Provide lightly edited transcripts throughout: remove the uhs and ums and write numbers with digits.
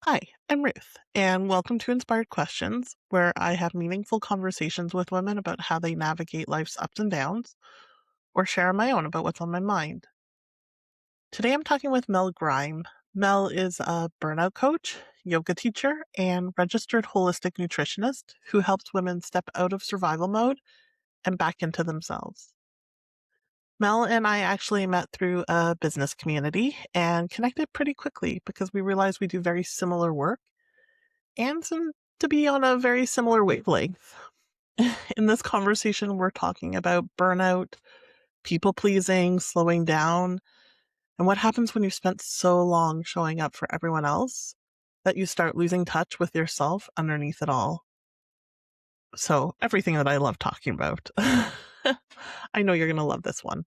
Hi, I'm Ruth, and welcome to Inspired Questions, where I have meaningful conversations with women about how they navigate life's ups and downs, or share my own about what's on my mind. Today I'm talking with Mel Grime. Mel is a burnout coach, yoga teacher, and registered holistic nutritionist who helps women step out of survival mode and back into themselves. Mel and I actually met through a business community and connected pretty quickly because we realized we do very similar work and some to be on a very similar wavelength. In this conversation, we're talking about burnout, people pleasing, slowing down, and what happens when you spent so long showing up for everyone else that you start losing touch with yourself underneath it all. So, everything that I love talking about. I know you're going to love this one.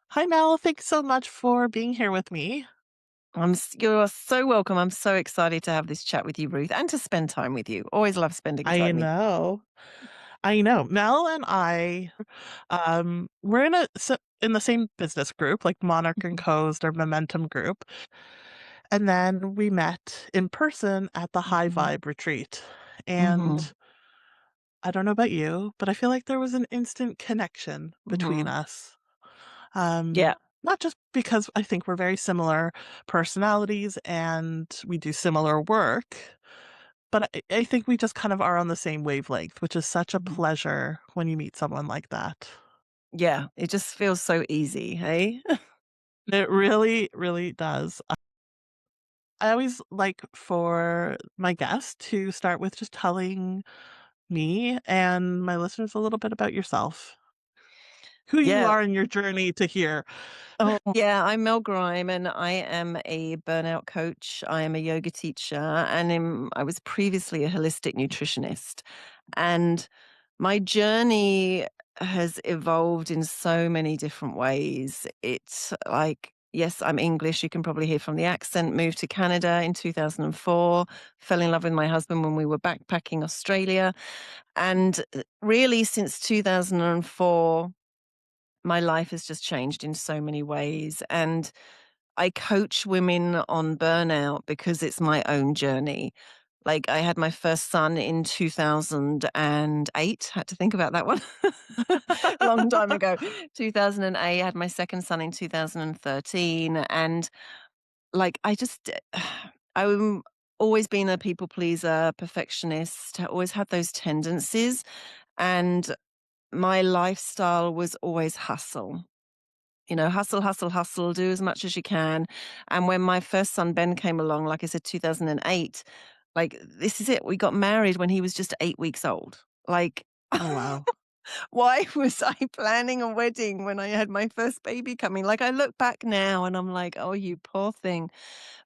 Hi, Mel. Thanks so much for being here with me. You are so welcome. I'm so excited to have this chat with you, Ruth, and to spend time with you. Always love spending I time with know. I know. Mel and I we're in the same business group, like Monarch and you. Co's, or Momentum Group, and then we met in person at the High Mhm. Vibe retreat. Mhm. And I don't know about you, but I feel like there was an instant connection between Mhm. us. Yeah. Not just because I think we're very similar personalities and we do similar work, but I think we just kind of are on the same wavelength, which is such a Mhm. pleasure when you meet someone like that. Yeah. It just feels so easy, hey? It really, really does. I always like for my guests to start with just telling me and my listeners a little bit about yourself, who you Yeah. are in your journey to here. Oh, yeah, I'm Mel Grime and I am a burnout coach. I am a yoga teacher and I was previously a holistic nutritionist. And my journey has evolved in so many different ways. It's like, yes, I'm English. You can probably hear from the accent. Moved to Canada in 2004, fell in love with my husband when we were backpacking Australia. And really, since 2004, my life has just changed in so many ways. And I coach women on burnout because it's my own journey. Like I had my first son in 2008. Had to think about that one. Long time ago. 2008. I had my second son in 2013. And like I just, I'm always been a people pleaser, perfectionist, always had those tendencies. And my lifestyle was always hustle. Hustle, hustle, hustle, do as much as you can. And when my first son, Ben, came along, like I said, 2008, like, this is it. We got married when he was just 8 weeks old. Like, Oh, wow. why was I planning a wedding when I had my first baby coming? Like, I look back now and I'm like, oh, you poor thing.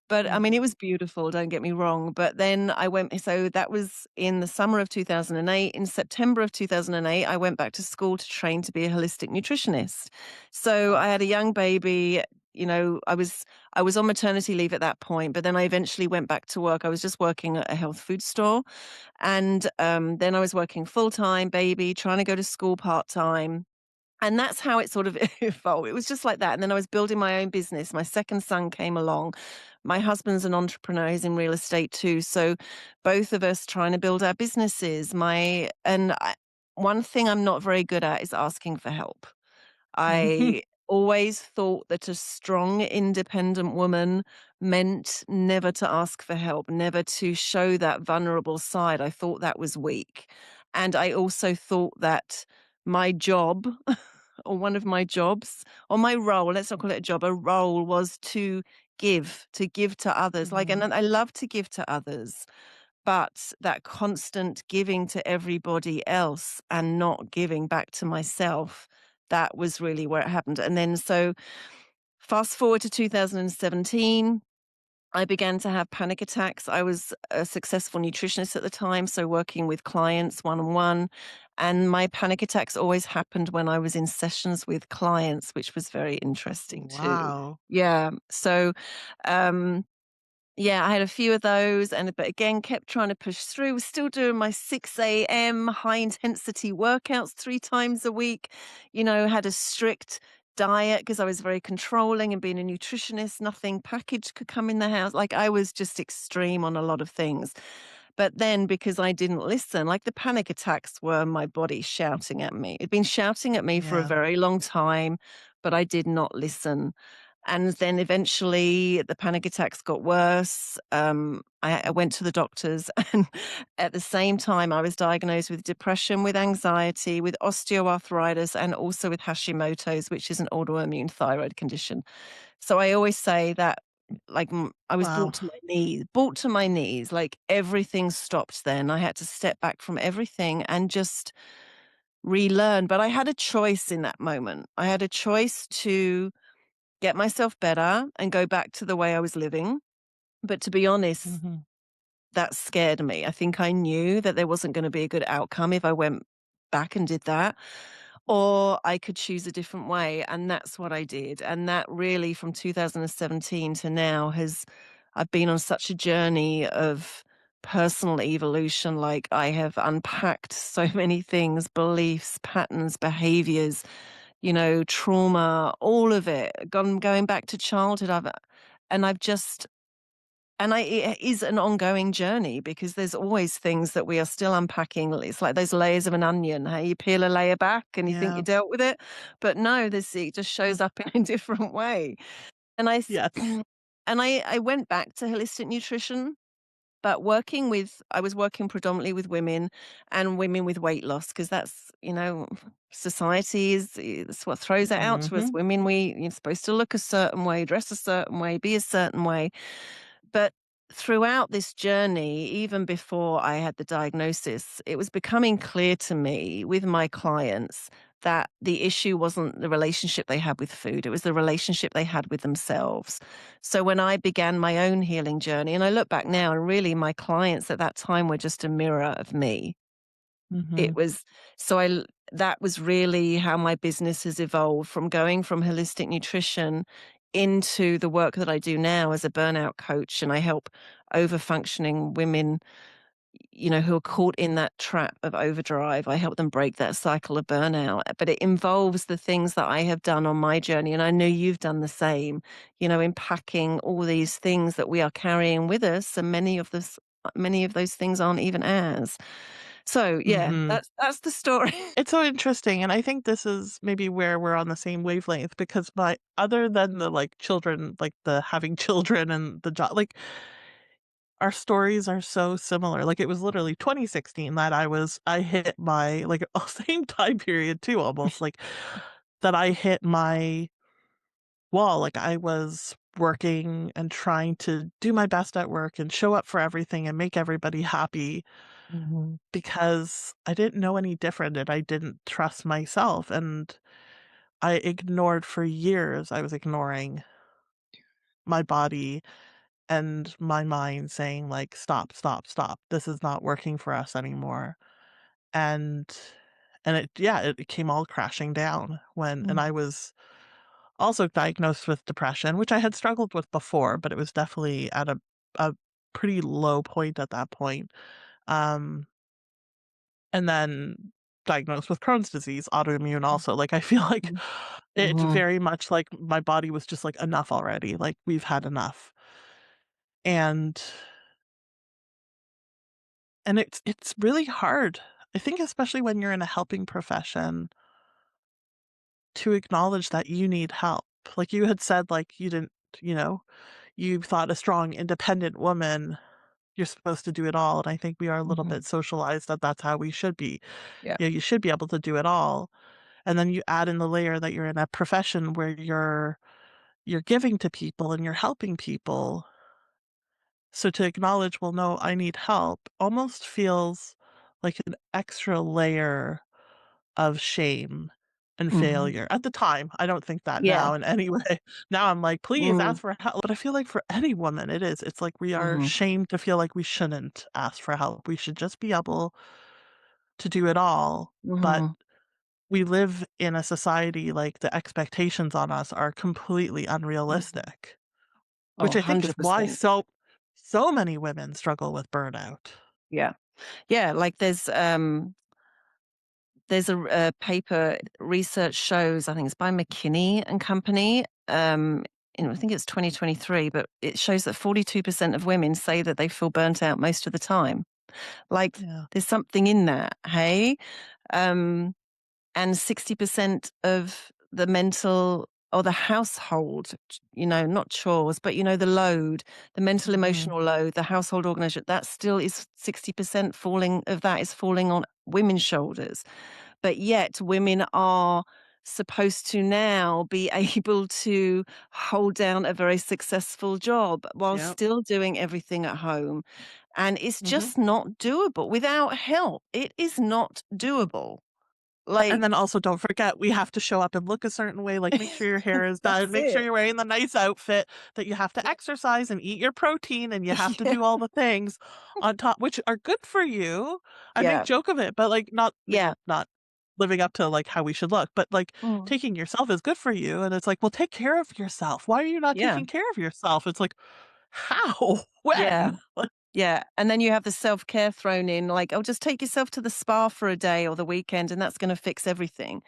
But I mean, Mhm. it was beautiful, don't get me wrong. But then so that was in the summer of 2008. In September of 2008, I went back to school to train to be a holistic nutritionist. So Wow. I had a young baby. I was on maternity leave at that point, but then I eventually went back to work. I was just working at a health food store. And then I was working full time, baby, trying to go to school part time. And that's how it sort of evolved. It was just like that. And then I was building my own business. My second son came along. My husband's an entrepreneur, he's in real estate too. So both of us trying to build our businesses. One thing I'm not very good at is asking for help. I always thought that a strong, independent woman meant never to ask for help, never to show that vulnerable side. I thought that was weak. And I also thought that my job, or one of my jobs, or my role, let's not call it a job, a role was to give to others. Like, and Mhm. I love to give to others, but that constant giving to everybody else and not giving back to myself, that was really where it happened. And then so fast forward to 2017, I began to have panic attacks. I was a successful nutritionist at the time, so working with clients one on one. And my panic attacks always happened when I was in sessions with clients, which was very interesting too. Wow. Yeah. So, um, yeah, I had a few of those but again, kept trying to push through, was still doing my 6 a.m. high intensity workouts 3 times a week, had a strict diet because I was very controlling and being a nutritionist, nothing packaged could come in the house. Like I was just extreme on a lot of things. But then because I didn't listen, like the panic attacks were my body shouting at me. It'd been shouting at me for a Yeah. very long time, but I did not listen. And then eventually the panic attacks got worse. I went to the doctors, and at the same time, I was diagnosed with depression, with anxiety, with osteoarthritis, and also with Hashimoto's, which is an autoimmune thyroid condition. So I always say that, like, I was Wow. brought to my knees, like everything stopped then. I had to step back from everything and just relearn. But I had a choice in that moment. I had a choice to get myself better and go back to the way I was living. But to be honest, Mhm. that scared me. I think I knew that there wasn't going to be a good outcome if I went back and did that, or I could choose a different way. And that's what I did. And that really, from 2017 to now, I've been on such a journey of personal evolution. Like I have unpacked so many things, beliefs, patterns, behaviors, trauma, all of it, going back to childhood. And I've just it is an ongoing journey because there's always things that we are still unpacking. It's like those layers of an onion. How you peel a layer back and you think you Yeah. dealt with it, but no, this it just shows up in a different way. And Yes. I went back to holistic nutrition, but I was working predominantly with women and women with weight loss because that's, society it's what throws it out to us. Mhm. Women, you're supposed to look a certain way, dress a certain way, be a certain way. But throughout this journey, even before I had the diagnosis, it was becoming clear to me with my clients that the issue wasn't the relationship they had with food, it was the relationship they had with themselves. So when I began my own healing journey, and I look back now, and really my clients at that time were just a mirror of me. It Mhm. was so I that was really how my business has evolved from going from holistic nutrition into the work that I do now as a burnout coach, and I help over functioning women, who are caught in that trap of overdrive. I help them break that cycle of burnout, but it involves the things that I have done on my journey, and I know you've done the same, unpacking all these things that we are carrying with us, and many of those things aren't even ours. So, yeah, Mhm. that's the story. It's so interesting, and I think this is maybe where we're on the same wavelength because my other than the, like, children, like, the having children and the job, like, our stories are so similar. Like, it was literally 2016 that I hit my, like, same time period too almost, like, that I hit my wall. Like, I was working and trying to do my best at work and show up for everything and make everybody happy Mhm, because I didn't know any different and I didn't trust myself, and I ignored for years, I was ignoring my body and my mind saying, like, "Stop, stop, stop. This is not working for us anymore." And it came all crashing down and mm, I was also diagnosed with depression, which I had struggled with before, but it was definitely at a pretty low point at that point. Um, and then diagnosed with Crohn's disease, autoimmune also. Like, I feel like mhm, it's mhm, very much like my body was just like, "Enough already. Like, we've had enough." And it's really hard. I think especially when you're in a helping profession to acknowledge that you need help. Like you had said, like you didn't, you know, you thought a strong, independent woman, you're supposed to do it all. And I think we are a little mhm. bit socialized that that's how we should be. Yeah. You should be able to do it all. And then you add in the layer that you're in a profession where you're giving to people and you're helping people. So to acknowledge, well, no, I need help almost feels like an extra layer of shame and Mhm. failure. At the time, I don't think that Yeah. now in any way. Now I'm like, "Please Mm, ask for help." But I feel like for any woman, it is. It's like we are mhm, shamed to feel like we shouldn't ask for help. We should just be able to do it all. But mhm. we live in a society like the expectations on us are completely Mhm. unrealistic, Oh, which I think is why 100%. so many women struggle with burnout. Yeah. Yeah, like, there's a paper research shows, I think it's by McKinney and Company, I think it's 2023, but it shows that 42% of women say that they feel burnt out most of the time. Like, Yeah. there's something in that, hey? Um, and 60% of the mental or the household, not chores, but, the load, the mental Mhm. emotional load, the household organization, that still is 60% falling of that is falling on women's shoulders. But yet women are supposed to now be able to hold down a very successful job while Yep. still doing everything at home. And it's Mhm. just not doable without help. It is not doable. And Like, then also don't forget, we have to show up and look a certain way, like, make sure your hair is done, that's make sure it. you're wearing the nice outfit, that you have to exercise and eat your protein, and you have to Yeah. do all the things on top, which are good for you. I make Yeah. joke of it, but, like, not, Yeah. not living up to, like, how we should look, but, like, Mm. taking yourself is good for you, and it's like, "Well, take care of yourself. Why are you not Yeah. taking care of yourself?" It's like, "How? Yeah. When?" Like, Yeah, and then you have the self-care thrown in, like, "Oh, just take yourself to the spa for a day or the weekend, and that's gonna fix everything."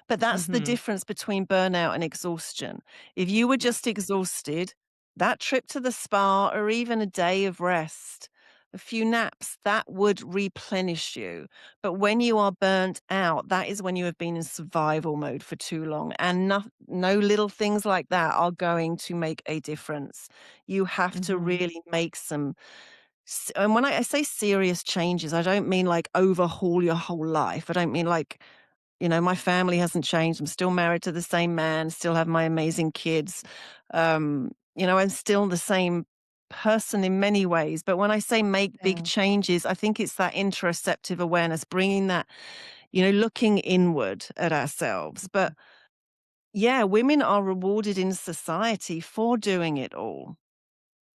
But that's the mhm. difference between burnout and exhaustion. If you were Yeah. just exhausted, that trip to the spa or even a day of rest, a few naps, that would replenish you. But when you are burnt out, that is when you have been in survival mode for too long, and no little things like that are going to make a difference. You have to Mhm. really make some and when I say serious changes, I don't mean like overhaul your whole life. I don't mean like, my family hasn't changed. I'm still married to the same man, still have my amazing kids. I'm still the same person in many ways. But when I say make big Yeah. changes, I think it's that interoceptive awareness, bringing that, looking inward at ourselves. But yeah, women are rewarded in society for doing it all.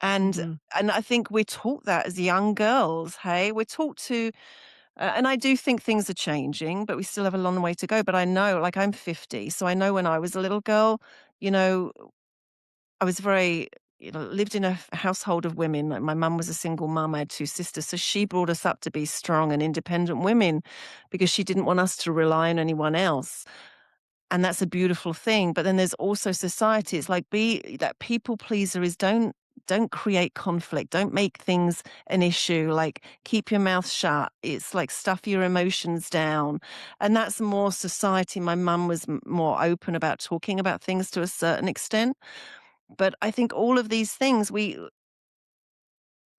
And Mhm. and I think we're taught that as young girls, hey? We're taught to and I do think things are changing, but we still have a long way to go, but I know, like, I'm 50, so I know when I was a little girl, you know, I was very lived in a household of women, like, my mum was a single mum, I had 2 sisters, so she brought us up to be strong and independent women because she didn't want us to rely on anyone else. And that's a beautiful thing, but then there's also society. It's like be that people pleaser is don't create conflict. Don't make things an issue. Like keep your mouth shut. It's like stuff your emotions down. And that's more society. My mum was more open about talking about things to a certain extent. But I think all of these things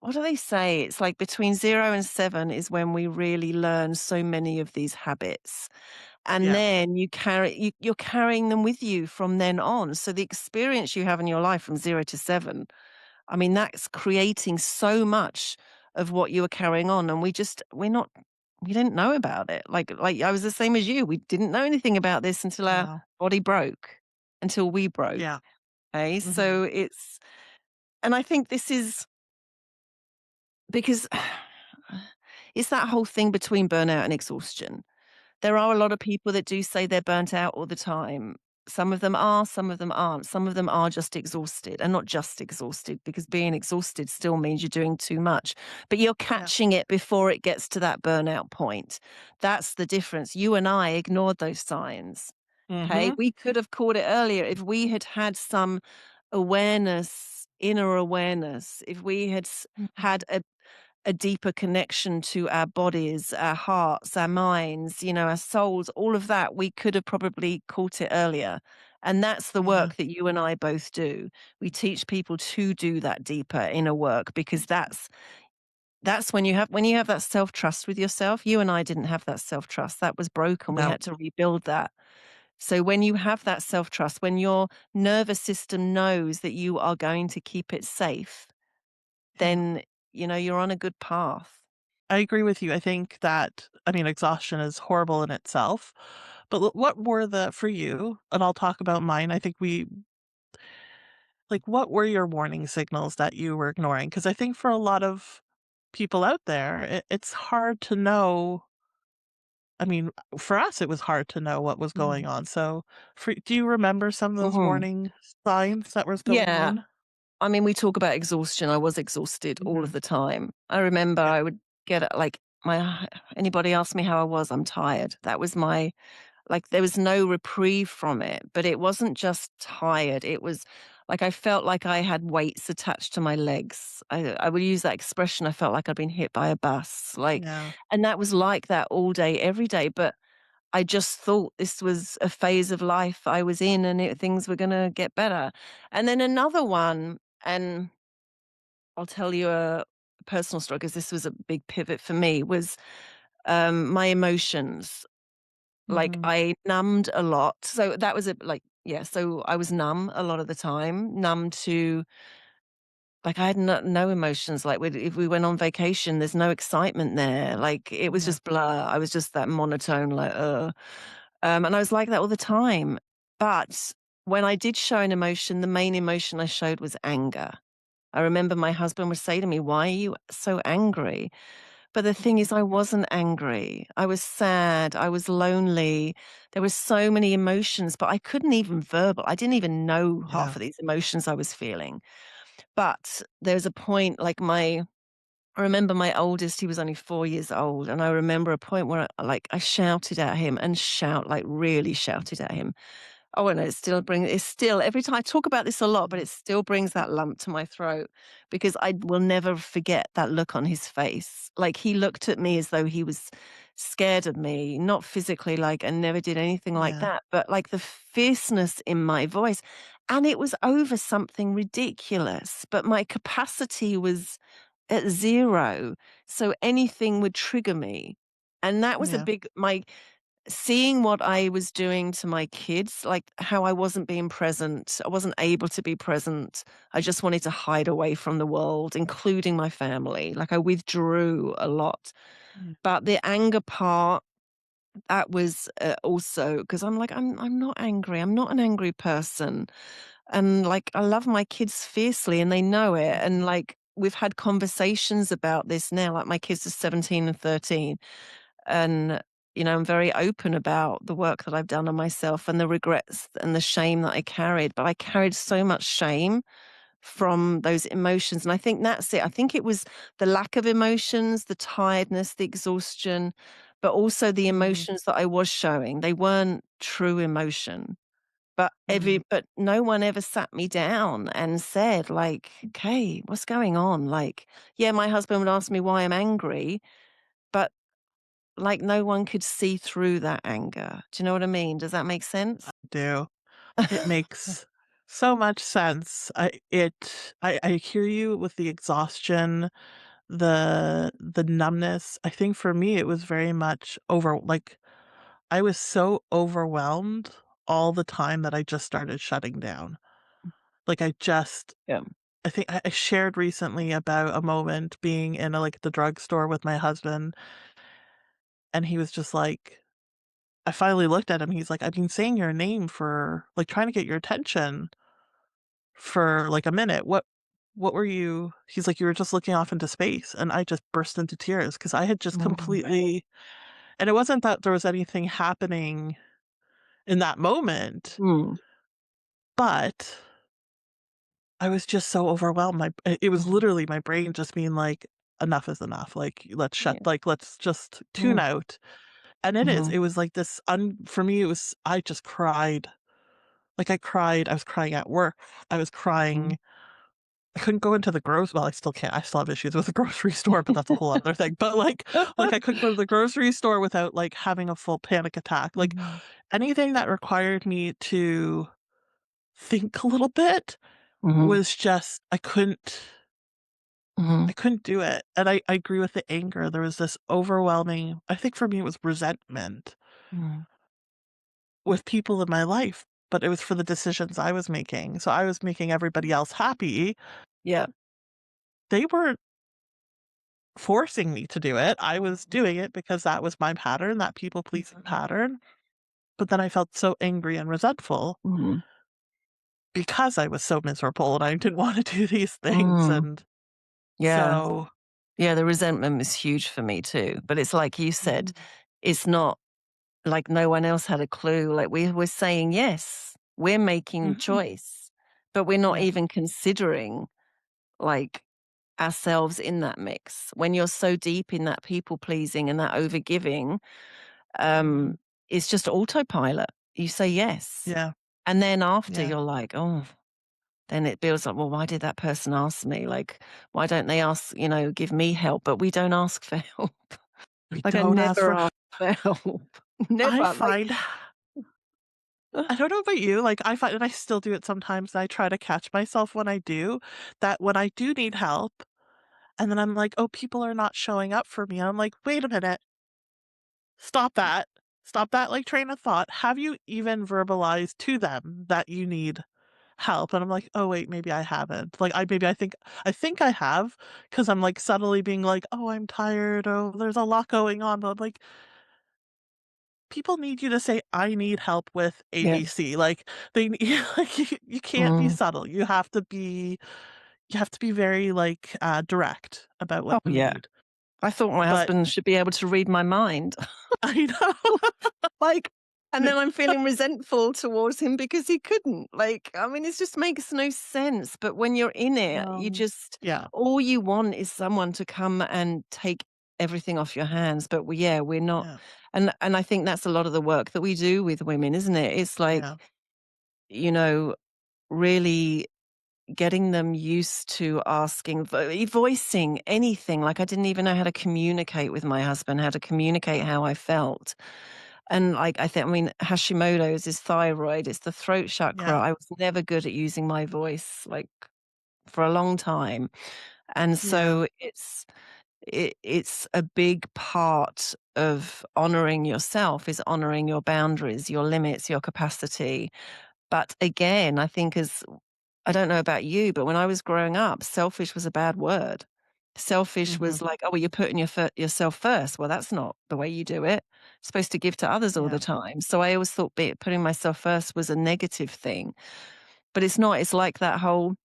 what do they say? It's like between 0 and 7 is when we really learn so many of these habits. And Yeah. then you're carrying them with you from then on. So the experience you have in your life from 0 to 7, I mean, that's creating so much of what you are carrying on, and we didn't know about it. Like I was the same as you. We didn't know anything about this until our No. body broke, until we broke, Yeah. okay? Mhm. So and I think this is because it's that whole thing between burnout and exhaustion. There are a lot of people that do say they're burnt out all the time. Some of them are, some of them aren't. Some of them are just exhausted and not just exhausted because being exhausted still means you're doing too much, but you're Yeah. catching it before it gets to that burnout point. That's the difference. You and I ignored those signs. Okay. Mhm. We could have caught it earlier if we had had some awareness, inner awareness, if we had Mhm. had a deeper connection to our bodies, our hearts, our minds, our souls, all of that, we could have probably caught it earlier. And that's the Mhm. work that you and I both do. We teach people to do that deeper inner work because that's when you have that self-trust with yourself. You and I didn't have that self-trust. That was broken. We No. had to rebuild that. So when you have that self-trust, when your nervous system knows that you are going to keep it safe, Yeah. then you're on a good path. I agree with you. I think that, I mean, exhaustion is horrible in itself, but what were the for you, and I'll talk about mine. I think what were your warning signals that you were ignoring? Because I think for a lot of people out there, it's hard to know. I mean, for us, it was hard to know what was going Mm. on. So, do you remember some of those Mhm. warning signs that was going Yeah. on? I mean, we talk about exhaustion. I was exhausted all of Mhm. the time. I remember Yeah. I would get like my anybody asked me how I was, I'm tired. That was my like, there was no reprieve from it, but it wasn't just tired. It was like I felt like I had weights attached to my legs. I would use that expression. I felt like I'd been hit by a bus, like, Yeah. and that was like that all day, every day. But I just thought this was a phase of life I was in, and things were going to get better. And then another one, and I'll tell you a personal story because this was a big pivot for me. Was my emotions. Like, Mhm. I numbed a lot. So that was yeah, so I was numb a lot of the time, numb to like, I had no emotions, like, if we went on vacation, there's no excitement there, like, it was Yeah. just blur. I was just that monotone, like, and I was like that all the time. But when I did show an emotion, the main emotion I showed was anger. I remember my husband would say to me, "Why are you so angry?" But the thing Mhm. is I wasn't angry. I was sad, I was lonely. There were so many emotions, but I couldn't even I didn't even know half Yeah. of these emotions I was feeling. But there's a point like I remember my oldest, he was only 4 years old, and I remember a point where I shouted at him and like really shouted at him. Oh, and it's still every time I talk about this a lot, but Mhm. it still brings that lump to my throat because I will never forget that look on his face. Like he looked at me as though he was scared of me, not physically, like I never did anything like Yeah. that, but like the fierceness in my voice. And it was over something ridiculous, but my capacity was at zero. So anything would trigger me. And that was a Yeah. big, my seeing what I was doing to my kids, like how I wasn't being present, I wasn't able to be present. I just wanted to hide away from the world, including my family. Like I withdrew a lot. Yeah. But the anger part, that was also because I'm not angry. I'm not an angry person, and like I love my kids fiercely, and they know it. Mhm. And like we've had conversations about this now. Like my kids are 17 and 13, and, I'm very open about the work that I've done on myself and the regrets and the shame that I carried. But I carried so much shame from those emotions. And I think that's it. I think it was the lack of emotions, the tiredness, the exhaustion, but also the Mhm. emotions that I was showing. They weren't true emotion. Mhm. But no one ever sat me down and said, like, okay, what's going on? Like, yeah, my husband would ask me why I'm angry, but like, no one could see through that anger. Do you know what I mean? Does that make sense? Do. It makes so much sense. I hear you with the exhaustion, the numbness. I think for me, it was very much I was so overwhelmed all the time that I just started shutting down. Like, Yeah. I think I shared recently about a moment being in the drugstore with my husband, and he was just like I finally looked at him, he's like, "I've been saying your name for trying to get your attention for, a minute. What were you" he's like, "You were just looking off into space," and I just burst into tears because I had just Mhm. completely and it wasn't that there was anything happening in that moment, Mm. but I was just so overwhelmed. It was Mhm. literally my brain just being like, "Enough is enough. Yeah. Let's just tune Mm. out." And Mhm. it was like this for me, I just cried. I cried. I was crying at work. I was Mhm. crying. I couldn't go into the I still can't. I still have issues with the grocery store, but that's a whole other thing. But I couldn't go to the grocery store without having a full panic attack. Mhm. Anything that required me to think a little bit Mhm. was just I Mhm. couldn't do it. And I agree with the anger. There was this overwhelming, I think for me it was resentment Mhm. with people in my life, but it was for the decisions I was making. So I was making everybody else happy. Yeah. They weren't forcing me to do it. I was doing it because that was my pattern, that people pleasing pattern. But then I felt so angry and resentful Mhm. because I was so miserable and I didn't want to do these things. Mm. And Yeah. so, Yeah, the resentment was huge for me too. But it's like you said, mhm, it's not like no one else had a clue. Like we're saying yes, we're making mhm, choice, but we're not yeah, even considering like ourselves in that mix. When you're so deep in that people pleasing and that overgiving, Mhm. um, it's just autopilot. You say yes. Yeah, And then after yeah. you're like, oh, then it feels like, well, why did that person ask me? Like, why don't they ask, give me help? But we don't ask for help. We Like, I don't ask never for ask for help. I Never. Like, find I don't know about you, like, I find and I still do it sometimes, and I try to catch myself when I do, that when I do need help, and then I'm like, "Oh, people are not showing up for me." I'm like, "Wait a minute. Stop that. Stop that, like, train of thought. Have you even verbalized to them that you need help?" And I'm like, "Oh, wait, maybe I haven't." Like, I think I have, because 'cause I'm, like, subtly being like, "Oh, I'm tired. Oh, there's a lot going on." But I'm like, people need you to say, "I need help with yeah. ABC." Like, they nee like, you can't be Mm. subtle. You have to be very, like, direct about what Oh, you yeah. need. I thought my But husband should be able to read my mind. I know. Like, and then I'm feeling resentful towards him because he couldn't. Like, I mean, it just makes no sense. But when you're in it, you No. just, Yeah, all you want is someone to come and take everything off your hands. But yeah, we're not. yeah, And I think that's a lot of the work that we do with women, isn't it? It's like, yeah. you know, really getting them used to asking, voicing anything. Like, I didn't even know how to communicate with my husband, how to communicate how I felt. And like, I mean, Hashimoto's is thyroid, it's the throat chakra. Yeah, I was never good at using my voice, like, for a long time. And yeah, so it's a big part of honoring yourself is honoring your boundaries, your limits, your capacity. But again, I think as I don't know about you, but when I was growing up, selfish was a bad word. Selfish mhm, was like, "Oh, well, you're putting yourself first." Well, that's not the way you do it. You're supposed to give to others all yeah, the time. So I always thought putting myself first was a negative thing, but it's not. It's like that whole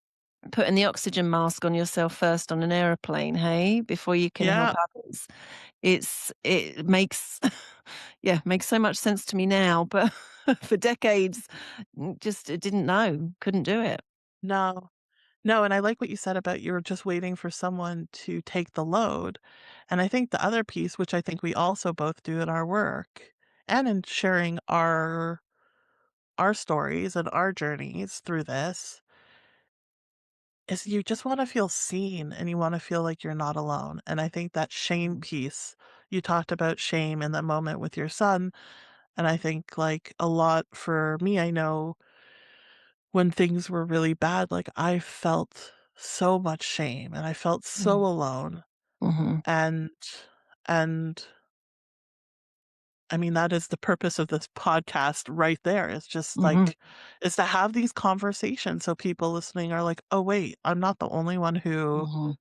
putting the oxygen mask on yourself first on an airplane, hey, before you can help yeah. others. It makes yeah, makes so much sense to me now, but for decades, just didn't know, couldn't do it. No, no, and I like what you said about you were just waiting for someone to take the load, and I think the other piece, which I think we also both do in our work, and in sharing our stories and our journeys through this, is you just wanna feel seen, and you wanna feel like you're not alone, and I think that shame Mhm, piece, you talked about shame in the moment with your son, and I think, like, a lot for me, I know when things were really bad, like, I felt so much shame, and I felt so mhm, alone, mhm, and and, I mean, that is the purpose of this podcast right there, is just, mhm, like is to have these conversations so people listening are like, "Oh, wait, I'm not the only one mhm,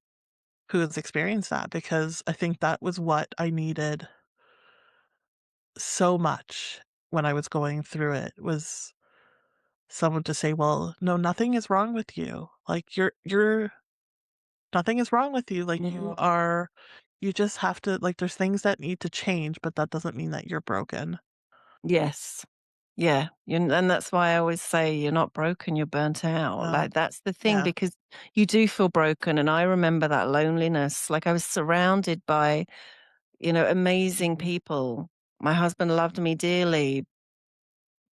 who has experienced that," because I think that was what I needed so much when I was going through it, was someone to say, "Well, no, nothing is wrong with you. Like, you're nothing is wrong with you. Like, mhm. you just have to like, there's things that need to change, but that doesn't mean that you're broken." Yes. Yeah, and that's why I always say you're not broken, you're burnt out. No. Like, that's the thing Yeah. because you do feel broken, and I remember that loneliness. Like, I was surrounded by, amazing Mhm. people. My husband loved me dearly,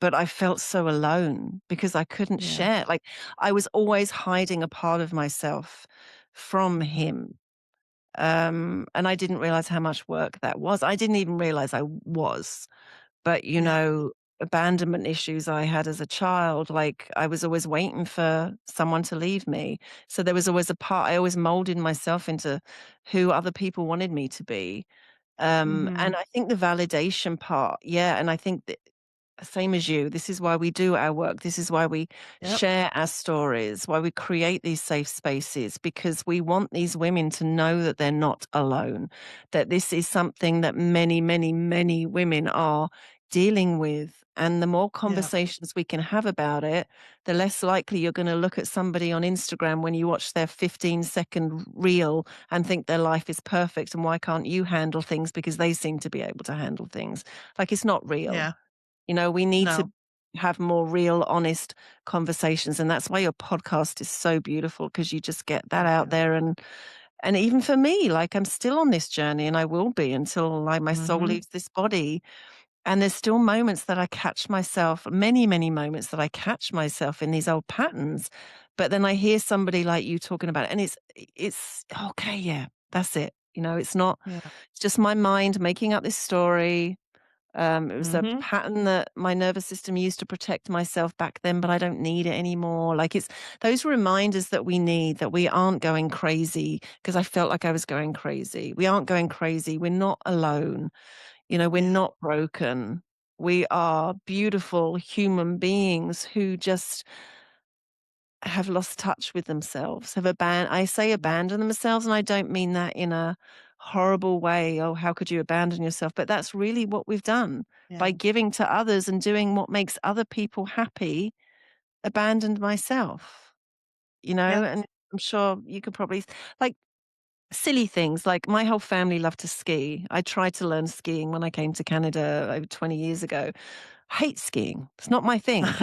but I felt so alone because I couldn't Yeah. share. Like, I was always hiding a part of myself from Mhm. him. And I didn't realize how much work that was. I didn't even realize I was. But, Yeah. abandonment issues I had as a child, like, I was always waiting for someone to leave me. So there was always a part I always molded myself into who other people wanted me to be. And Mhm. I think the validation part, yeah, and I think that same as you. This is why we do our work. This is why we Yep. share our stories, why we create these safe spaces, because we want these women to know that they're not alone, that this is something that many, many, many women are dealing with. And the more Yeah. conversations we can have about it, the less likely you're going to look at somebody on Instagram when you watch their 15-second reel and think their life is perfect. And why can't you handle things because they seem to be able to handle things? Like, it's not real. Yeah. We need to No. have more real, honest conversations, and that's why your podcast is so beautiful because you just get that Thank out you. there, and And even for me, like, I'm still on this journey and I will be until, like, my soul Mhm. leaves this body. And there's still moments that I catch myself, many, many moments that I catch myself in these old patterns. But then I hear somebody like you talking about it, and it's okay, yeah, that's it. It's not, Yeah. it's just my mind making up this story. It was a Mhm. pattern that my nervous system used to protect myself back then, but I don't need it anymore. Like, it's those reminders that we need, that we aren't going crazy, because I felt like I was going crazy. We aren't going crazy. We're not alone. We're Yeah. not broken. We are beautiful human beings who just have lost touch with themselves, have I say Mhm. abandon themselves, and I don't mean that in a horrible way. Oh, how could you abandon yourself? But that's really what we've done by Yeah. giving to others and doing what makes other people happy, abandoned myself, Yeah. and I'm sure you could probably, like, silly things, like my whole family loved to ski. I tried to learn skiing when I came to Canada over 20 years ago. Hate skiing. It's not my thing.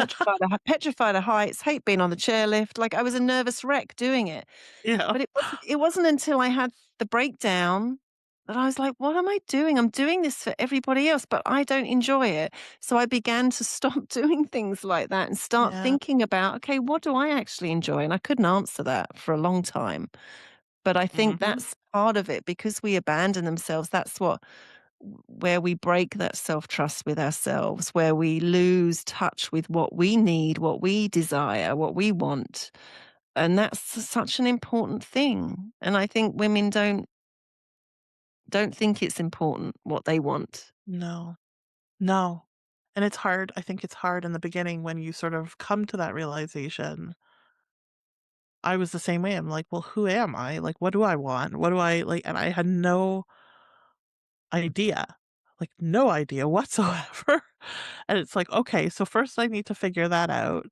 Petrified of heights, hate being on the chairlift. Like, I was a nervous wreck doing it. Yeah. But it wasn't until I had the breakdown that I was like, "What am I doing? I'm doing this for everybody else, but I don't enjoy it." So I began to stop doing things like that and start Yeah. thinking about, "Okay, what do I actually enjoy?" And I couldn't answer that for a long time. But I think Mhm. that's part of it, because we abandon themselves. That's where we break that self-trust with ourselves, where we lose touch with what we need, what we desire, what we want. And that's such an important thing. And I think women don't think it's important what they want. No. No. And it's hard. I think it's hard in the beginning when you sort of come to that realization. I was the same way. I'm like, "Well, who am I? Like, what do I want? What do I like?" And I had no idea, like, no idea whatsoever. And it's like, "Okay, so first I need to figure that out."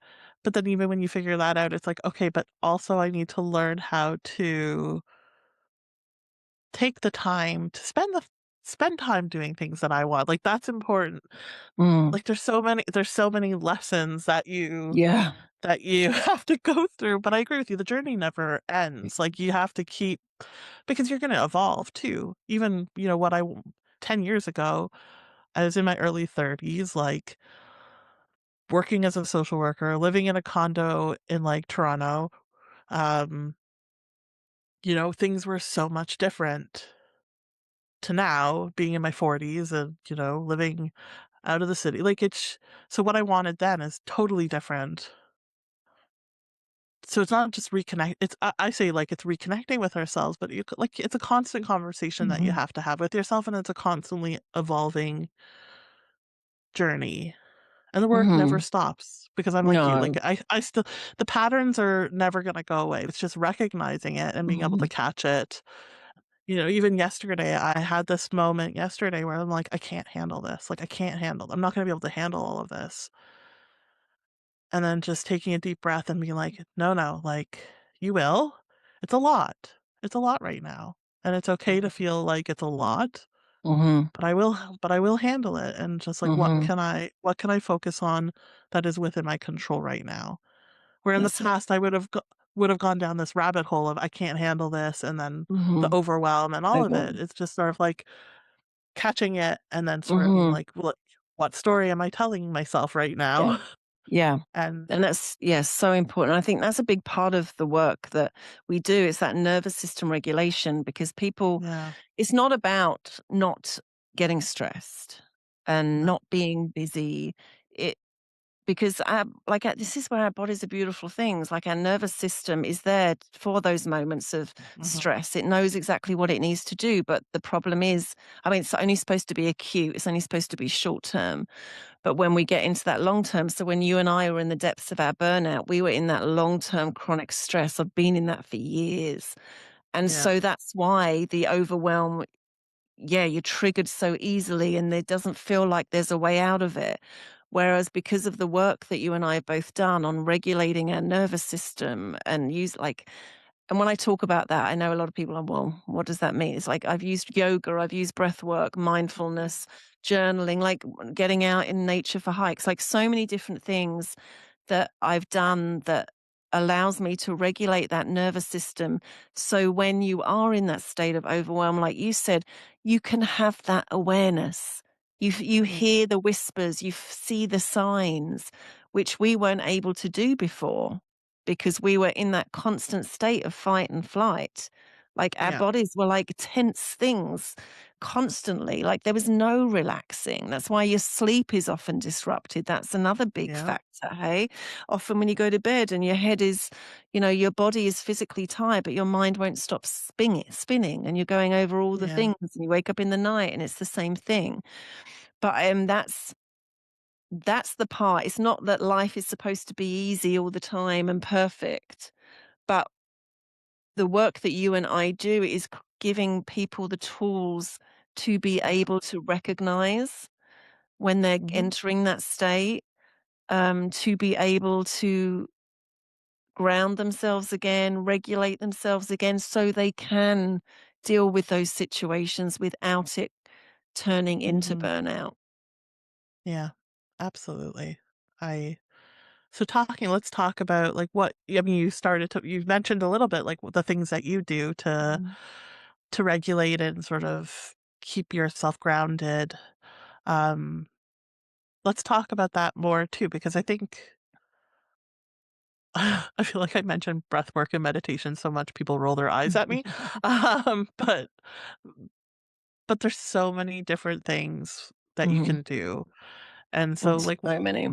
But then even when you figure that out, it's like, "Okay, but also I need to learn how to take the time to spend time doing things that I want." Like, that's important. Mm, Like, there's so many lessons yeah. that you have to go through, but I agree with you, the journey never ends. Like, you have to keep because you're gonna evolve too. Even, 10 years ago, I was in my early 30s, like, working as a social worker, living in a condo in, like, Toronto. Um, things were so much different to now, being in my 40s and, living out of the city. Like, it's so what I wanted then is totally different. So it's not just reconnect it's I say, like, it's reconnecting with ourselves, but like, it's a constant conversation that you Mhm. have to have with yourself, and it's a constantly evolving journey, and the work never Mhm. stops because I'm like you, like, No. I still the patterns are never gonna go away. It's just recognizing it and being able to Mhm. catch it. Even yesterday, I had this moment yesterday where I'm like, "I can't handle this, like, I can't handle I'm not gonna be able to handle all of this." And then just taking a deep breath and being like, "No, no, like, you will. It's a lot. It's a lot right now, and it's okay to feel like it's a lot, Mhm. but I will handle it, and just, like, Mhm. what can I focus on that is within my control right now?" Where in the That's it. past, I would have gone down this rabbit hole of, "I can't handle this," and then the Mhm. overwhelm and all of it. Overwhelmed. It's just sort of, like, catching it and then sort of being Mhm. like, "Well, what story am I telling myself right Yeah. now?" Yeah. And And that's, yeah, so important. I think that's a big part of the work that we do, is that nervous system regulation, because people, yeah, it's not about not getting stressed and no. not being busy. It Because this is where our bodies are beautiful things. Like, our nervous system is there for those moments of Mhm. stress. It knows exactly what it needs to do. But the problem is, I mean, it's only supposed to be acute. It's only supposed to be short term. But when we get into that long term, so when you and I were in the depths of our burnout, we were in that long term chronic stress. I've been in that for years. And Yeah. so that's why the overwhelm, yeah, you're triggered so easily and it doesn't feel like there's a way out of it. Whereas because of the work that you and I have both done on regulating our nervous system and and when I talk about that, I know a lot of people are, well, what does that mean? It's like, I've used yoga, I've used breath work, mindfulness, journaling, like getting out in nature for hikes, like so many different things that I've done that allows me to regulate that nervous system. So when you are in that state of overwhelm, like you said, you can have that awareness. You Mhm. hear the whispers, see the signs, which we weren't able to do before because we were in that constant state of fight and flight. Like our Yeah. bodies were like tense things constantly. Like there was no relaxing. That's why your sleep is often disrupted. That's another big Yeah. factor. Hey, often when you go to bed and your head is, your body is physically tired, but your mind won't stop spinning, and you're going over all the Yeah. things, and you wake up in the night and it's the same thing. But that's the part. It's not that life is supposed to be easy all the time and perfect, but the work that you and I do is giving people the tools to be able to recognize when they're Mhm. entering that state, to be able to ground themselves again, regulate themselves again, so they can deal with those situations without it turning into Mhm. burnout. Yeah. Absolutely. I So let's talk about like what I mean, you mentioned a little bit like the things that you do Mhm. to regulate and sort of keep yourself grounded. Um, let's talk about that more too, because I think I feel like I mentioned breath work and meditation so much people roll their eyes at me. Um, but but there's so many different things that you Mhm. can do. And so There's like so many.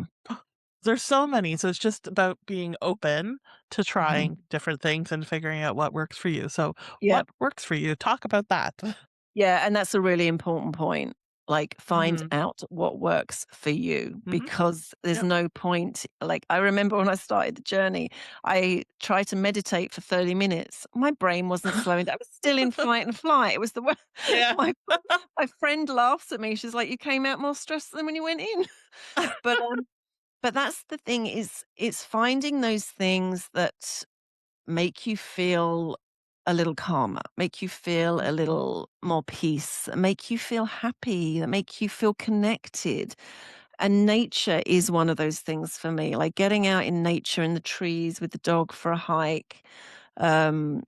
there's so many. So it's just about being open to Mhm. trying different things and figuring out what works for you. So Yeah. what works for you? Talk about that. Yeah, and that's a really important point. Like, find Mhm. out what works for you Mhm. because there's Yep. no point. Like, I remember when I started the journey, I tried to meditate for 30 minutes. My brain wasn't slowing down. I was still in fight and flight. It was the worst. Yeah. My, my friend laughs at me. She's like, "You came out more stressed than when you went in." But, but that's the thing is, it's finding those things that make you feel a little calmer, make you feel a Mhm. little more peace, make you feel happy, that make you feel connected. And nature is one of those things for me, like getting out in nature in the trees with the dog for a hike,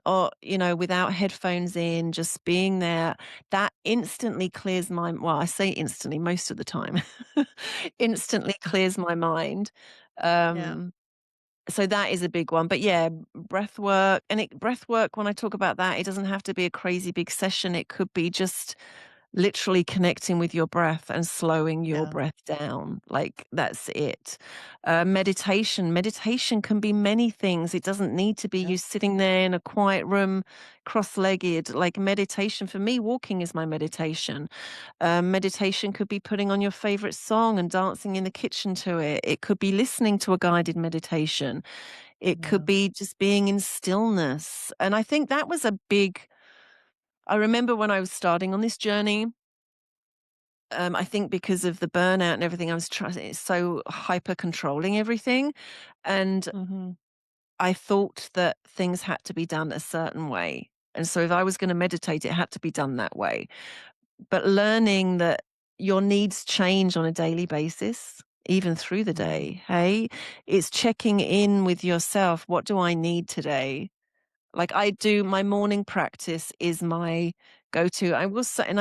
or, without headphones in, just being there, that instantly clears well, I say instantly, most of the time, instantly clears my mind. Yeah. Um, so that is a big one. But yeah, breath work breath work, when I talk about that, it doesn't have to be a crazy big session. It could be just literally connecting with your breath and slowing your Yeah. breath down. Like that's it. Meditation can be many things. It doesn't need to be Yeah. you sitting there in a quiet room, cross-legged. Like meditation for me, walking is my meditation. Meditation could be putting on your favorite song and dancing in the kitchen to it. It could be listening to a guided meditation. It could Yeah. be just being in stillness. And I think that was a big, I remember when I was starting on this journey, I think because of the burnout and everything, I was trying so hyper controlling everything. And Mhm. I thought that things had to be done a certain way. And so if I was going to meditate, it had to be done that way. But learning that your needs change on a daily basis, even through the Yeah. day, hey, it's checking in with yourself. What do I need today? Like I do, my morning practice is my go to. I will say, and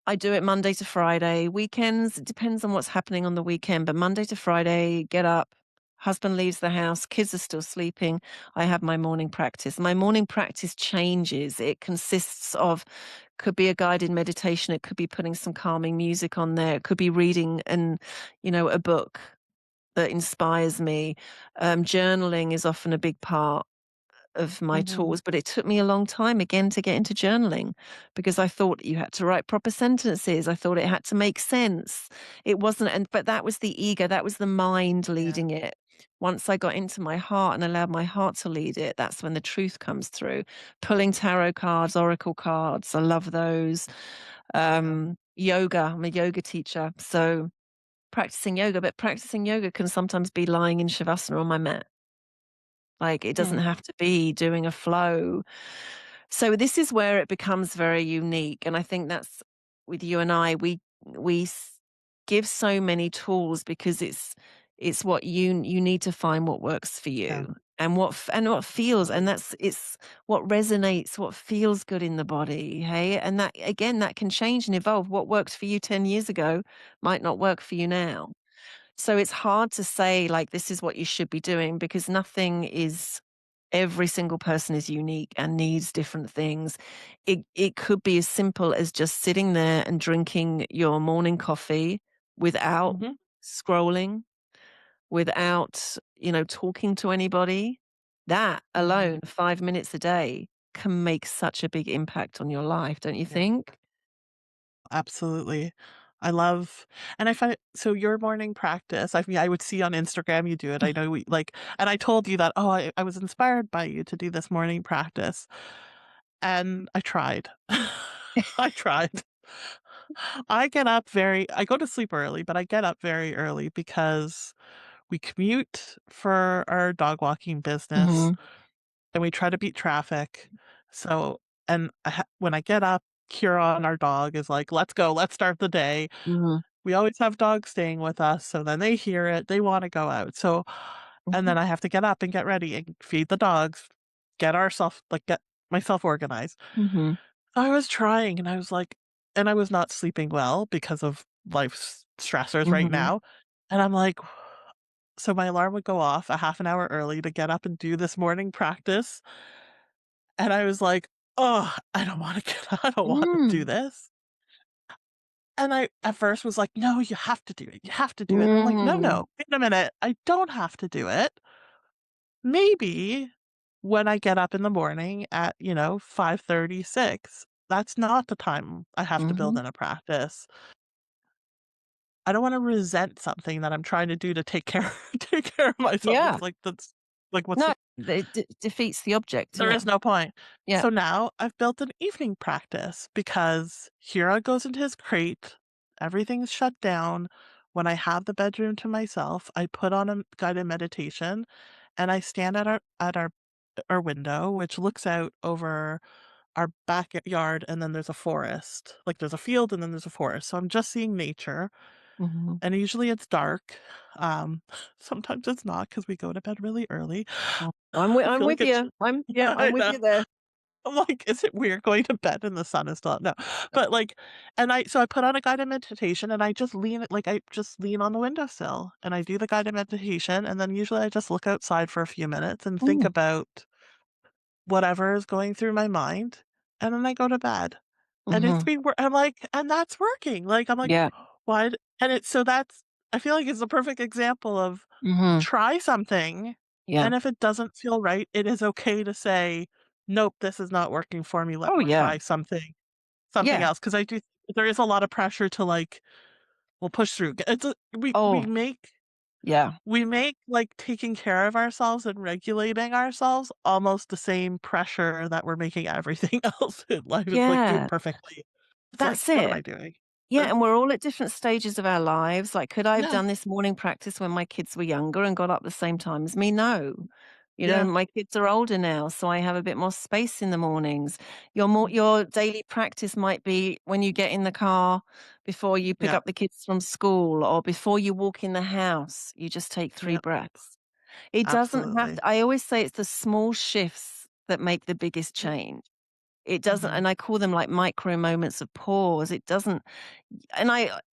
I do it Monday to Friday. Weekends, it depends on what's happening on the weekend, but Monday to Friday, get up, husband leaves the house, kids are still sleeping. I have my morning practice. My morning practice changes. It consists of, could be a guided meditation. It could be putting some calming music on there. It could be reading a book that inspires me. Journaling is often a big part of my Mhm. tools, but it took me a long time again to get into journaling because I thought you had to write proper sentences. I thought it had to make sense. It wasn't, but that was the ego, that was the mind Yeah. leading it. Once I got into my heart and allowed my heart to lead it, that's when the truth comes through. Pulling tarot cards, oracle cards, I love those. Yeah. Yoga, I'm a yoga teacher. So practicing yoga, but practicing yoga can sometimes be lying in Shavasana on my mat. Like, it doesn't Hmm. have to be doing a flow. So this is where it becomes very unique, and I think that's with you and I, we give so many tools because it's what you need to find what works for Yeah. you. and what feels, and that's it's what resonates, what feels good in the body, hey? And that again, that can change and evolve. What worked for you 10 years ago might not work for you now. So it's hard to say, like, this is what you should be doing because nothing is every single person is unique and needs different things. It could be as simple as just sitting there and drinking your morning coffee without Mhm. scrolling, without, talking to anybody. That Mhm. alone, 5 minutes a day, can make such a big impact on your life, don't you Yeah. think? Absolutely. I love and I find it so your morning practice, I mean, I would see on Instagram you do it. I know we like and I told you that, "Oh, I was inspired by you to do this morning practice." And I tried. I tried. I go to sleep early, but I get up very early because we commute for our dog walking business, Mhm, and we try to beat traffic. So and when I get up, Kieran, our dog, is like, "Let's go, let's start the day." mhm, We always have dogs staying with us, so then they hear it, they wanna go out, so and mhm, then I have to get up and get ready and feed the dogs, get myself organized. mhm, I was trying and I was like and I was not sleeping well because of life's stressors right mhm, now, and I'm like so my alarm would go off a half an hour early to get up and do this morning practice, and I was like, "Oh, I don't wanna get I don't wanna do mm, this." And I at first was like, "No, you have to do it. You have to do it." And I'm like, "No, mm, no. Wait a minute. I don't have to do it. Maybe when I get up in the morning at, 5:30, 6, that's not the time I have to build mhm. in a practice. I don't wanna resent something that I'm trying to do to take care take care of myself." Yeah. It's like, that's like, what's No, the it defeats the object, there yeah. is no point. Yeah. So now I've built an evening practice because Hero goes into his crate, everything's shut down. When I have the bedroom to myself, I put on a guided meditation and I stand at our window, which looks out over our backyard and then there's a forest. Like there's a field and then there's a forest. So I'm just seeing nature Mhm. and usually it's dark. Um, sometimes it's not because we go to bed really early. Mm. I I'm feel like with it's you. I'm I with know. you there. I'm like, "Is it weird going to bed and the sun is still out?" No. But, like and I put on a guided meditation and I just lean on the windowsill and I do the guided meditation, and then usually I just look outside for a few minutes and think Mm. about whatever is going through my mind, and then I go to bed. And it's Mhm. been wor I'm like and that's working. Like, I'm like, Yeah. "Why?" And it's so that's I feel like it's a perfect example of Mhm. try something, Yeah. and if it doesn't feel right, it is okay to say, "Nope, this is not working for me. Let Oh, me yeah. try something Yeah. else." Because I do there is a lot of pressure to, like, we'll push through. It's a Oh, yeah. we make, like, taking care of ourselves and regulating ourselves almost the same pressure that we're making everything else in life. It's like, do it Yeah. perfectly. It's like, That's "What am it. I doing?" Yeah, Uh, and we're all at different stages of our lives. Like, could I have yeah, done this morning practice when my kids were younger and got up the same time as me? No. yeah, My kids are older now, so I have a bit more space in the mornings. mm, Your daily practice might be when you get in the car before you pick yeah, up the kids from school or before you walk in the house, you just take 3 yeah, breaths. It doesn't have absolutely. to I always say it's the small shifts that make the biggest Yep, change. It doesn't mhm, and I call them like micro moments of pause. It doesn't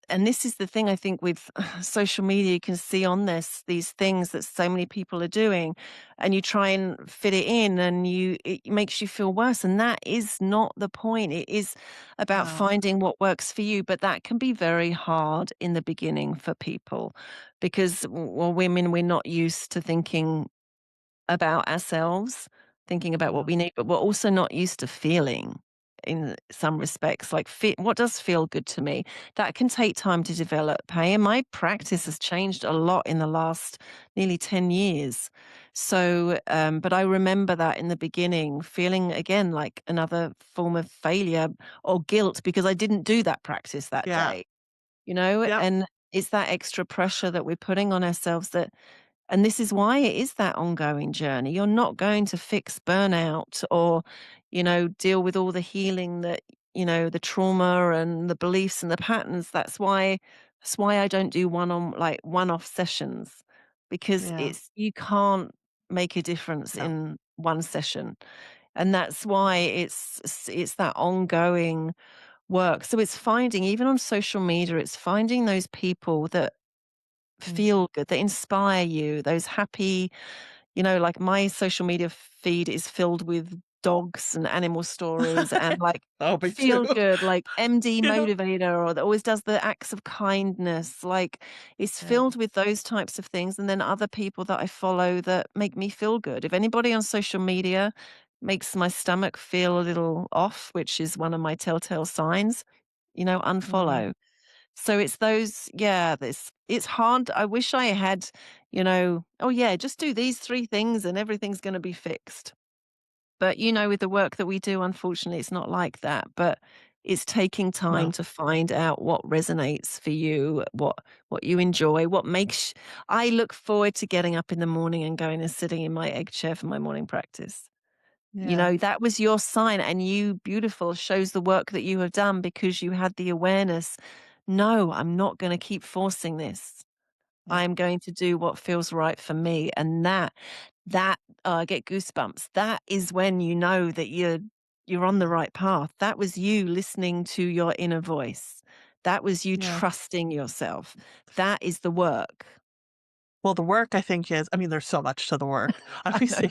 and this is the thing I think with social media, you can see on these things that so many people are doing, and you try and fit it in, and it makes you feel worse. And that is not the point. It is about no, finding what works for you, but that can be very hard in the beginning for people because, well, women, we're not used to thinking about ourselves, thinking about what no, we need, but we're also not used to feeling in some respects. Like, what does feel good to me? That can take time to develop. Hey, and my practice has changed a lot in the last nearly 10 years. So, but I remember that in the beginning, feeling again like another form of failure or guilt because I didn't do that practice that yeah, day, yep, and it's that extra pressure that we're putting on ourselves that and this is why it is that ongoing journey. You're not going to fix burnout or, deal with all the healing that, the trauma and the beliefs and the patterns. That's why I don't do one-off sessions because yeah, you can't make a difference No. in one session. And that's why it's that ongoing work. So it's finding, even on social media, it's finding those people that Mm. feel good, that inspire you, those happy, like my social media feed is filled with dogs and animal stories and like Oh, me too. feel good, like MD Yeah. motivator or that always does the acts of kindness. Like it's Yeah. filled with those types of things. And then other people that I follow that make me feel good. If anybody on social media makes my stomach feel a little off, which is one of my telltale signs, Mhm. unfollow. So it's those, yeah, this it's hard. I wish I had, oh yeah, just do these three things and everything's going to be fixed. But with the work that we do, unfortunately, it's not like that. But it's taking time No. to find out what resonates for you, what you enjoy, what makes I look forward to getting up in the morning and going and sitting in my egg chair for my morning practice. Yeah. That was your sign, and you beautiful shows the work that you have done because you had the awareness. No, I'm not going to keep forcing this. Yeah. I'm going to do what feels right for me. And that I get goosebumps. That is when you know that you're on the right path. That was you listening to your inner voice. That was you Yeah. trusting yourself. That is the work. Well, the work I think is, I mean, there's so much to the work. I I always know.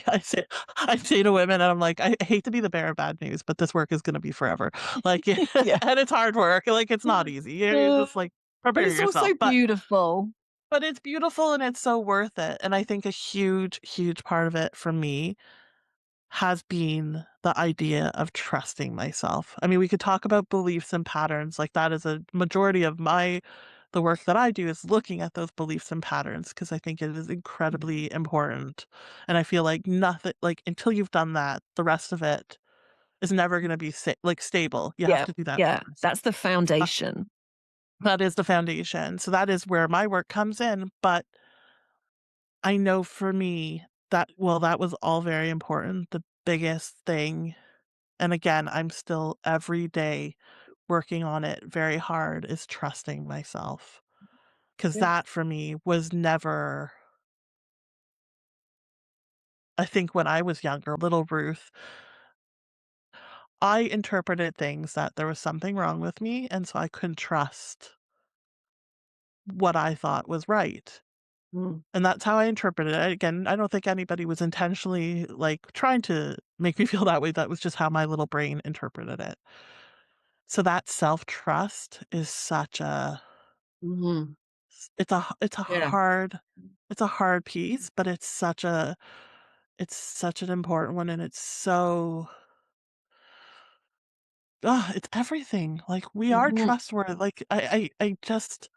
I say to women, and I'm like, I hate to be the bearer of bad news, but this work is going to be forever. Like, Yeah. and it's hard work. Like, it's not easy. You're Uh, just like, but prepare it's also yourself. beautiful. But it's beautiful and it's so worth it. And I think a huge, huge part of it for me has been the idea of trusting myself. I mean, we could talk about beliefs and patterns. Like that is a majority of the work that I do is looking at those beliefs and patterns because I think it is incredibly important. And I feel like nothing, like until you've done that, the rest of it is never going to be like stable. You have Yeah. to do that Yeah. first. That's the Uh, foundation. That is the foundation. So that is where my work comes in. But I know for me that, well, that was all very important. The biggest thing, and again, I'm still every day working on it very hard, is trusting myself. Because Yeah. that for me was never, I think when I was younger, little Ruth, I interpreted things that there was something wrong with me. And so I couldn't trust what I thought was right. Mm. And that's how I interpreted it. Again, I don't think anybody was intentionally like trying to make me feel that way. That was just how my little brain interpreted it. So that self-trust is such a Mhm. it's a Yeah. hard piece, but it's such an important one and it's so it's everything. Like we are Mhm. trustworthy. Like I just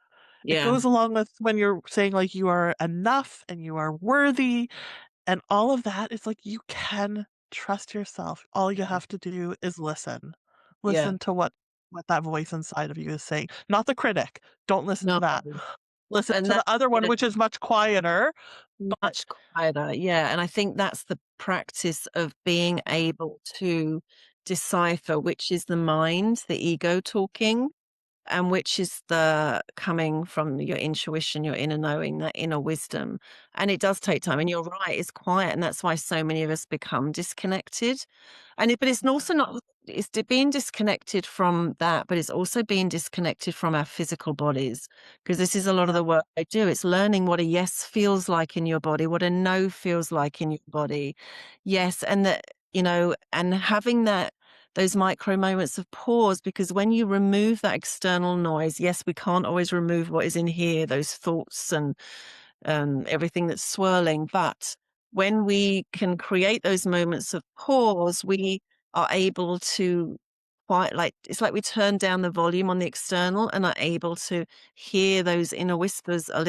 it Yeah. goes along with when you're saying like you are enough and you are worthy and all of that. It's like you can trust yourself. All you Yeah. have to do is listen. Yeah. Listen to what that voice inside of you is saying. Not the critic. Don't listen to No. that. Listen And to the that other one, which is much quieter, but much quieter, yeah, and I think that's the practice of being able to decipher which is the mind, the ego talking, and which is the coming from your intuition, your inner knowing, that inner wisdom. And it does take time. And you're right, it's quiet. And that's why so many of us become disconnected. But it's also not, being disconnected from that, but it's also being disconnected from our physical bodies. Because this is a lot of yeah, the work I do. It's learning what a yes feels like in your body, what a no feels like in your body. Yes. And that, and having those micro moments of pause, because when you remove that external noise, yes, we can't always remove what is in here, those thoughts and everything that's swirling. But when we can create those moments of pause, we are able to quite like, it's like we turn down the volume on the external and are able to hear those inner whispers a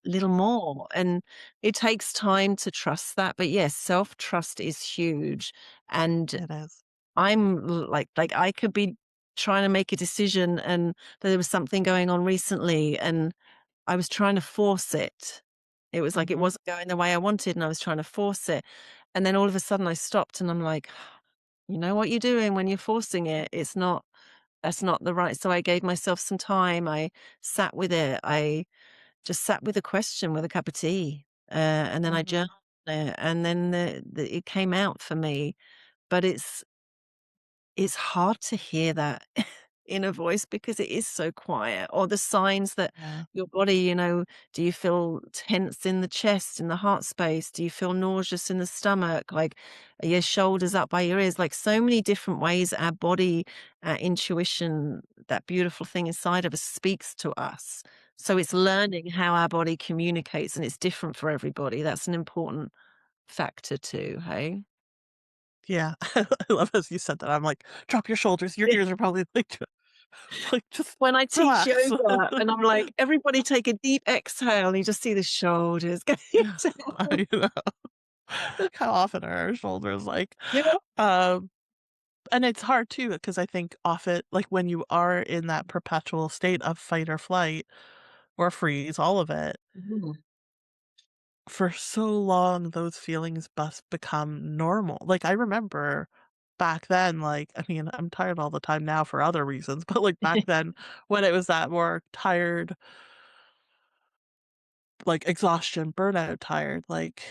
little more. And it takes time to trust that. But yes, self trust is huge. And it is. like I could be trying to make a decision and there was something going on recently and I was trying to force it. It was like it Mhm. wasn't going the way I wanted and I was trying to force it. And then all of a sudden I stopped and I'm like, you know what you're doing when you're forcing it. That's not the right. So I gave myself some time. I sat with it. I just sat with a question with a cup of tea. And then I Mhm. journaled. there, and then it came out for me, but it's hard to hear that inner voice because it is so quiet, or the signs that Yeah. your body, do you feel tense in the chest, in the heart space? Do you feel nauseous in the stomach? Like, are your shoulders up by your ears? Like, so many different ways our body, our intuition, that beautiful thing inside of us speaks to us. So it's learning how our body communicates, and it's different for everybody. That's an important factor too, hey? Yeah. I love as you said that. I'm like, "Drop your shoulders." Your ears are probably like, like, "Just When I teach relax." yoga and I'm like, "Everybody take a deep exhale," and you just see the shoulders going down. I know. Like, how often are our shoulders like, Yeah. um and it's hard too because I think often like, when you are in that perpetual state of fight or flight or freeze, all of it, Mhm. for so long, those feelings must become normal. Like, I remember back then, like, I mean, I'm tired all the time now for other reasons, but, like, back then when it was that more tired, like, exhaustion, burnout tired, like,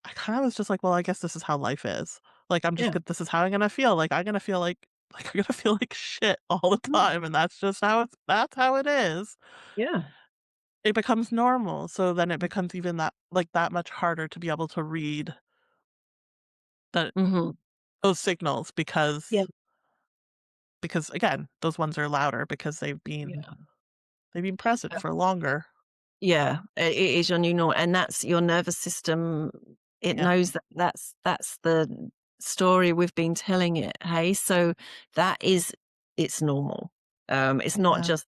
I kinda was just like, "Well, I guess this is how life is." Like, I'm just Yeah. good. This is how I'm gonna feel. Like, I'm gonna feel like, I'm gonna feel like shit all the Mhm. time, and that's how it is. Yeah. It becomes normal, so then it becomes even that much harder to be able to read the Mhm. those signals Yeah. because again, those ones are louder because Yeah. they've been present for longer. Yeah, it is your new norm, and that's your nervous system. It Yeah, knows that that's the story we've been telling it, hey? So that is it's normal. It's not yeah, just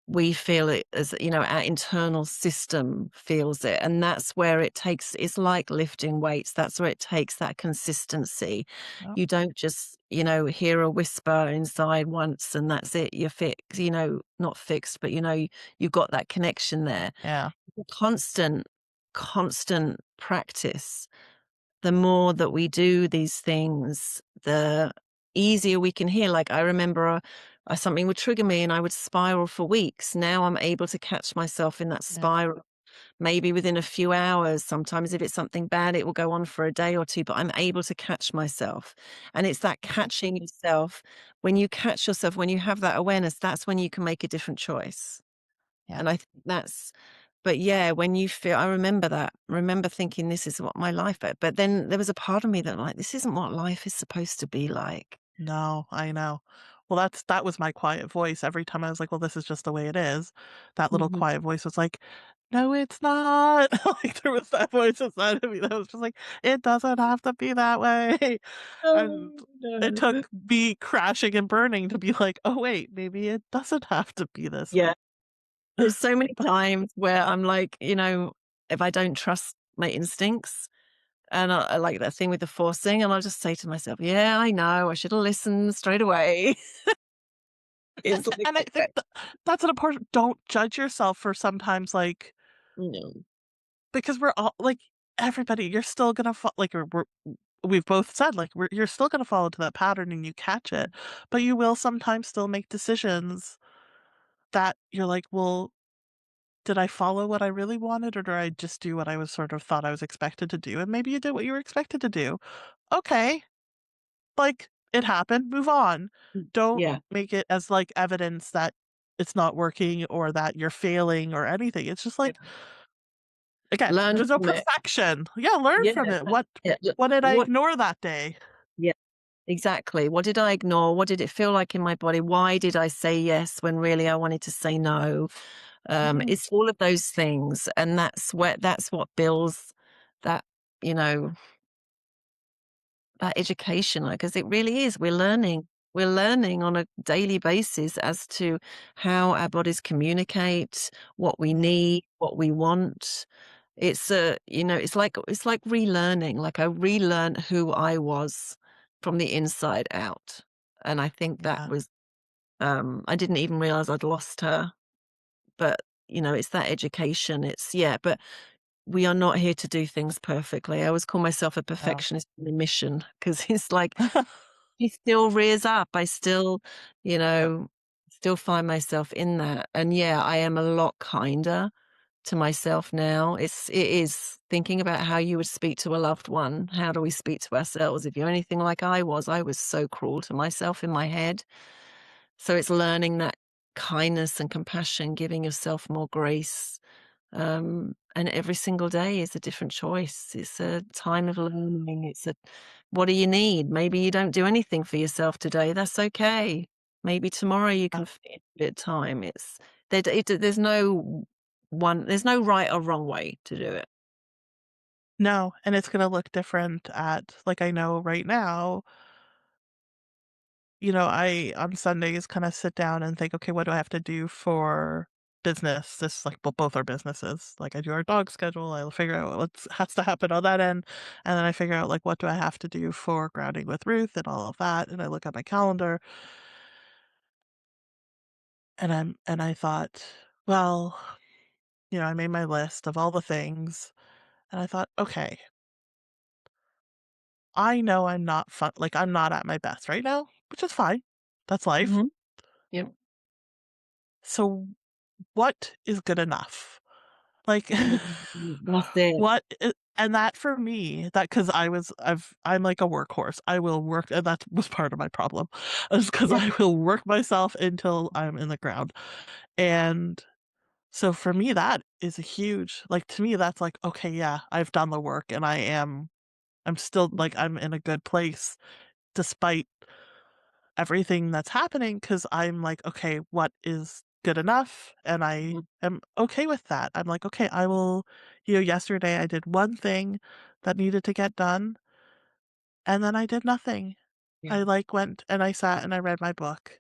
we feel it as, our internal system feels it, and that's where it takes it's like lifting weights, that's where it takes that consistency. yep, You don't just, hear a whisper inside once and that's it, you're fixed, not fixed, but, you've got that connection there. yeah, Constant, constant practice. The more that we do these things, the easier we can heal. Like, I remember, something would trigger me and I would spiral for weeks. Now I'm able to catch myself in that yeah, spiral, maybe within a few hours. Sometimes if it's something bad, it will go on for a day or 2, but I'm able to catch myself. And it's that catching yourself. When you catch yourself, when you have that awareness, that's when you can make a different choice. yeah. And I think that's but yeah, when you feel I remember that. I remember thinking this is what my life but then there was a part of me that like, this isn't what life is supposed to be like. No, I know. Well, that was my quiet voice every time I was like, "Well, this is just the way it is." That little Mhm. quiet voice was like, "No, it's not." Like, there was that voice inside of me that was just like, "It doesn't have to be that way." And Oh, it no. took me crashing and burning to be like, "Oh, wait, maybe it doesn't have to be this way." Yeah. There's so many times where I'm like, if I don't trust my instincts, and I like that thing with the forcing, and I'll just say to myself, "Yeah, I know, I should have listened straight away." It's like, And I think okay. that's an important don't judge yourself for sometimes, like No. because we're all like, everybody, you're still gonna like, we've both said, like, you're still gonna fall into that pattern and you catch it, but you will sometimes still make decisions that you're like, "Well, did I follow what I really wanted, or did I just do what I was sort of thought I was expected to do?" And maybe you did what you were expected to do. Okay, like, it happened, move on. Don't Yeah. make it as, like, evidence that it's not working or that you're failing or anything. It's just Yeah. like, again, Learn there's no from it. perfection. Yeah, learn Yeah. from it. Yeah. What did I What ignore that day? Yeah. Exactly. What did I ignore? What did it feel like in my body? Why did I say yes when really I wanted to say no? Mhm. It's all of those things, and that's what builds that, you know, that education, because it really is. We're learning. We're learning on a daily basis as to how our bodies communicate, what we Yeah, need, what we want. It's like relearning. Like, I relearned who I was from the inside out, and I think that yeah, was, I didn't even realize I'd lost her, but, it's that education. But we are not here to do things perfectly. I always call myself a no. perfectionist on a mission because it's like he still rears up. I still, you Yep, know, still find myself in that. And yeah, I am a lot kinder. to myself now. It is thinking about how you would speak to a loved one. How do we speak to ourselves? If you're anything like I was so cruel to myself in my head. So it's learning that kindness and compassion, giving yourself more grace. And every single day is a different choice. It's a time of learning. What do you need? Maybe you don't do anything for yourself today. That's okay. Maybe tomorrow you Uh, can fit a bit of time. There's no right or wrong way to do it. no, and it's gonna look different at like, I know right now, I on Sundays kinda sit down and think, "Okay, what do I have to do for business?" This, like, both our businesses. Like, I do our dog schedule, I'll figure out what has to happen on that end, and then I figure out, like, what do I have to do for grounding with Ruth and all of that, and I look at my calendar, and I thought, well, I made my list of all the things, and I thought, "Okay, I know I'm not fun like, I'm not at my best right now, which is fine. That's life. Mhm. Yep. So what is good enough?" Like, That's it. what I and that for me, that because I'm like a workhorse. I will work and that was part of my problem, is because Yeah. I will work myself until I'm in the ground, and so for me, that is a huge like, to me, that's like, "Okay, yeah, I've done the work, and I'm still like, I'm in a good place despite everything that's happening because 'cause I'm like, "Okay, what is good enough?" And I Mhm. am okay with that. I'm like, "Okay, I will." Yesterday I did one thing that needed to get done, and then I did nothing. Yeah. I, like, went and I sat and I read my book,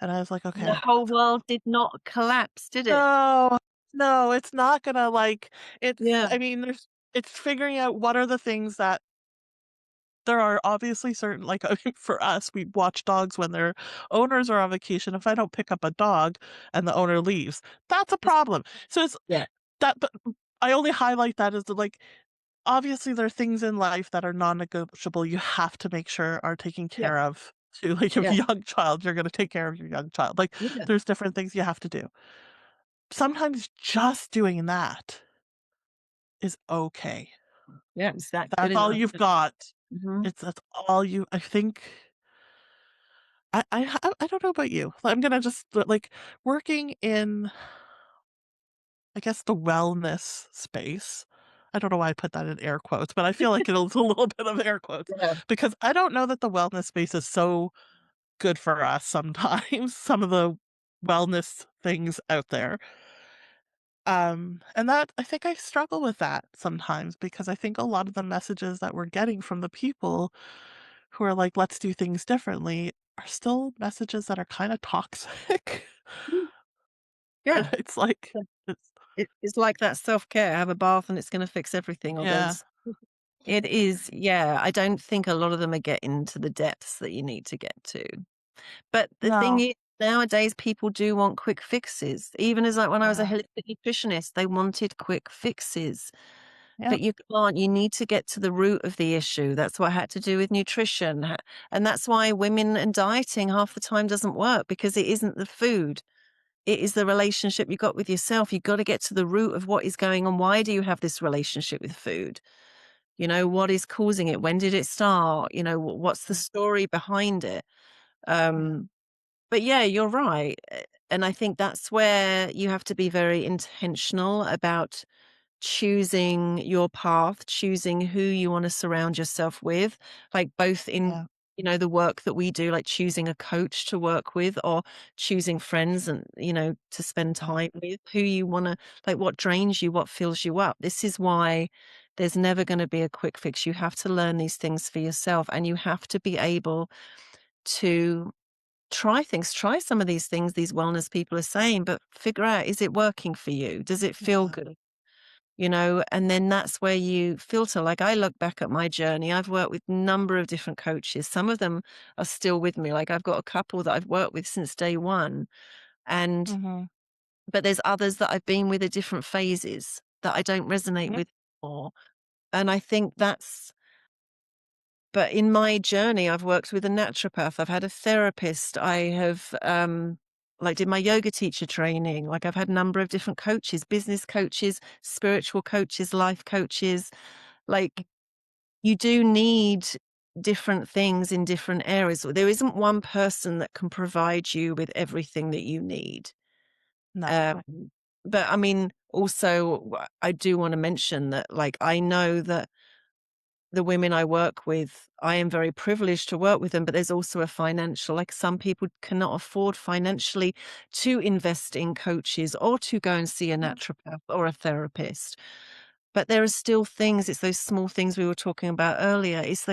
and I was like, The "Okay, whole that's." world did not collapse, did it? No, no, it's not gonna, like Yeah. I mean, it's figuring out what are the things that there are obviously certain like, I mean, for us, we watch dogs when their owners are on vacation. If I don't pick up a dog and the owner leaves, that's a It's problem. So it's yeah. that but I only highlight that as the, like, obviously, there are things in life that are non-negotiable you have to make sure are taken Yeah. care of too. Like, if Yeah. a young child, you're gonna take care of your young child. Like, Yeah. there's different things you have to do. Sometimes just doing that is okay. Yeah. Is that good That's all enough? you've got. Mhm. That's all you I think I don't know about you. I'm gonna just like working in, I guess, the wellness space. I don't know why I put that in air quotes, but I feel like it's a little bit of air quotes Yeah. because I don't know that the wellness space is so good for us sometimes. Some of the wellness things out there. And that I think I struggle with that sometimes because I think a lot of the messages that we're getting from the people who are like, let's do things differently are still messages that are kind of toxic. Mm. And Yeah. it's like, Yeah. it's, It's like that self-care, have a bath and it's gonna fix everything or yeah, those it is, yeah, I don't think a lot of them are getting to the depths that you need to get to. But the thing no, is, nowadays people do want quick fixes. Even as like when I was a yeah, holistic nutritionist, they wanted quick fixes. yeah, But you can't, you need to get to the root of the issue. That's what I had to do with nutrition. And that's why women and dieting half the time doesn't work because it isn't the food. It is the relationship you got with yourself. You've got to get to the root of what is going on. Why do you have this relationship with food? You know, what is causing it? When did it start? You know, what's the mm, story behind it? yeah, Um, but yeah, you're right. And I think that's where you have to be very intentional about choosing your path, choosing who you want to surround yourself with, like both in, yeah, the work that we do, like choosing a coach to work with or choosing friends and, to spend yeah, time with who you want to, like what drains you, what fills you up. This is why there's never going to be a quick fix. You have to learn these things for yourself and you have to be able to try some of these things these wellness people are saying, but figure out, is it working for you? Does it feel yeah, good? And then that's where you filter. Like I look back at my journey, I've worked with a number of different coaches. Some of them are still with me. Like I've got a couple that I've worked with since day one. And, mhm, but there's others that I've been with at different phases that I don't resonate mhm, with more. And I think but in my journey, I've worked with a naturopath, I've had a therapist, I have, like did my yoga teacher training. Like I've had a number of different coaches, business coaches, spiritual coaches, life coaches. Like you do need different things in different areas. There isn't one person that can provide you with everything that you need. No. Um, but I mean, also, I do want to mention that, like, I know that the women I work with, I am very privileged to work with them, but there's also a financial, like, some people cannot afford financially to invest in coaches or to go and see a naturopath or a therapist. But there are still things, it's those small things we were talking about earlier. It's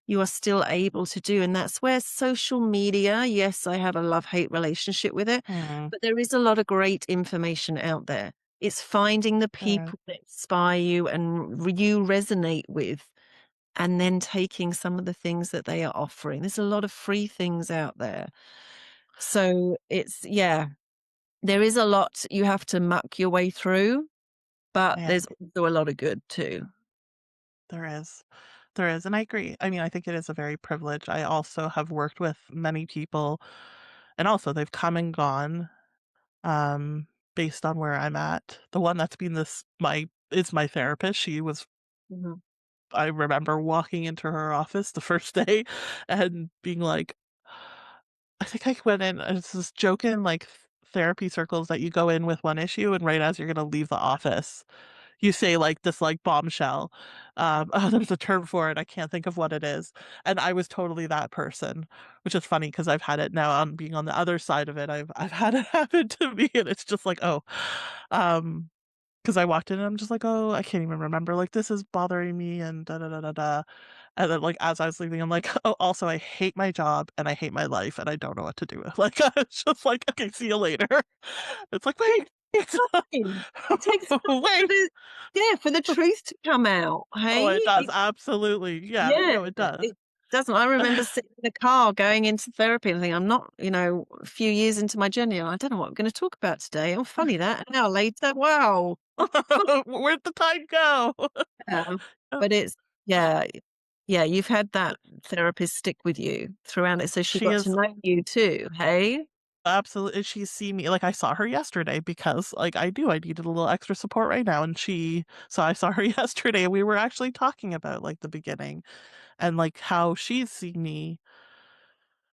you are still able to do. And that's where social media, yes, I have a love-hate relationship with it, Mm, but there is a lot of great information out there. It's finding the there is. people that inspire you and you resonate with, and then taking some of the things that they are offering. There's a lot of free things out there. So it's, yeah, there is a lot you have to muck your way through, but Yeah, there's also a lot of good too. there is. There is, and I agree. I mean, I think it is a very privilege. I also have worked with many people, and also they've come and gone, um, based on where I'm at. The one that's been this my is my therapist. She was Mhm, I remember walking into her office the first day and being like, I think I went in, it's this joke in like therapy circles that you go in with one issue, and right as you're gonna leave the office, you say like this like bombshell. Oh, there's a term for it. I can't think of what it is. And I was totally that person, which is funny because I've had it now on being on the other side of it. I've had it happen to me, and it's just like, oh, um, because I walked in and I'm just like, "Oh, I can't even remember, like, this is bothering me and da da da da da." And then, like, as I was leaving, I'm like, "Oh, also, I hate my job and I hate my life and I don't know what to do with." Like, it's just like, "Okay, see you later." It's like, "Wait, it's fine. It takes time for wait." the yeah, for the truth to come out, Oh, hey? it does, absolutely. Yeah, Yeah, no, it does. it doesn't. I remember sitting in the car going into therapy and thinking, I'm not, a few years into my journey, I don't know what I'm gonna talk about today. Oh, funny that. An hour later, wow. Where'd the time go? Yeah. Oh, But it's yeah, yeah, you've had that therapist stick with you throughout it, so she she got to is know you too, hey? absolutely she's seen me like, I saw her yesterday because, like, I needed a little extra support right now, and I saw her yesterday, and we were actually talking about, like, the beginning and, like, how she's seen me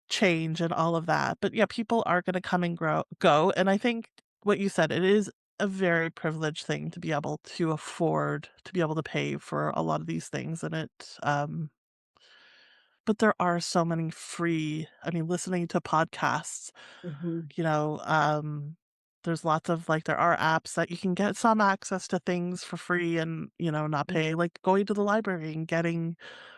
change and all of that, but, yeah, people are gonna come and go, and I think what you said, it is a very privileged thing to be able to afford to be able to pay for a lot of these things, and but there are so many free I mean, listening to podcasts, Mhm. you know, there's lots of like there are apps that you can get some access to things for free and, not pay, Yeah, like going to the library and getting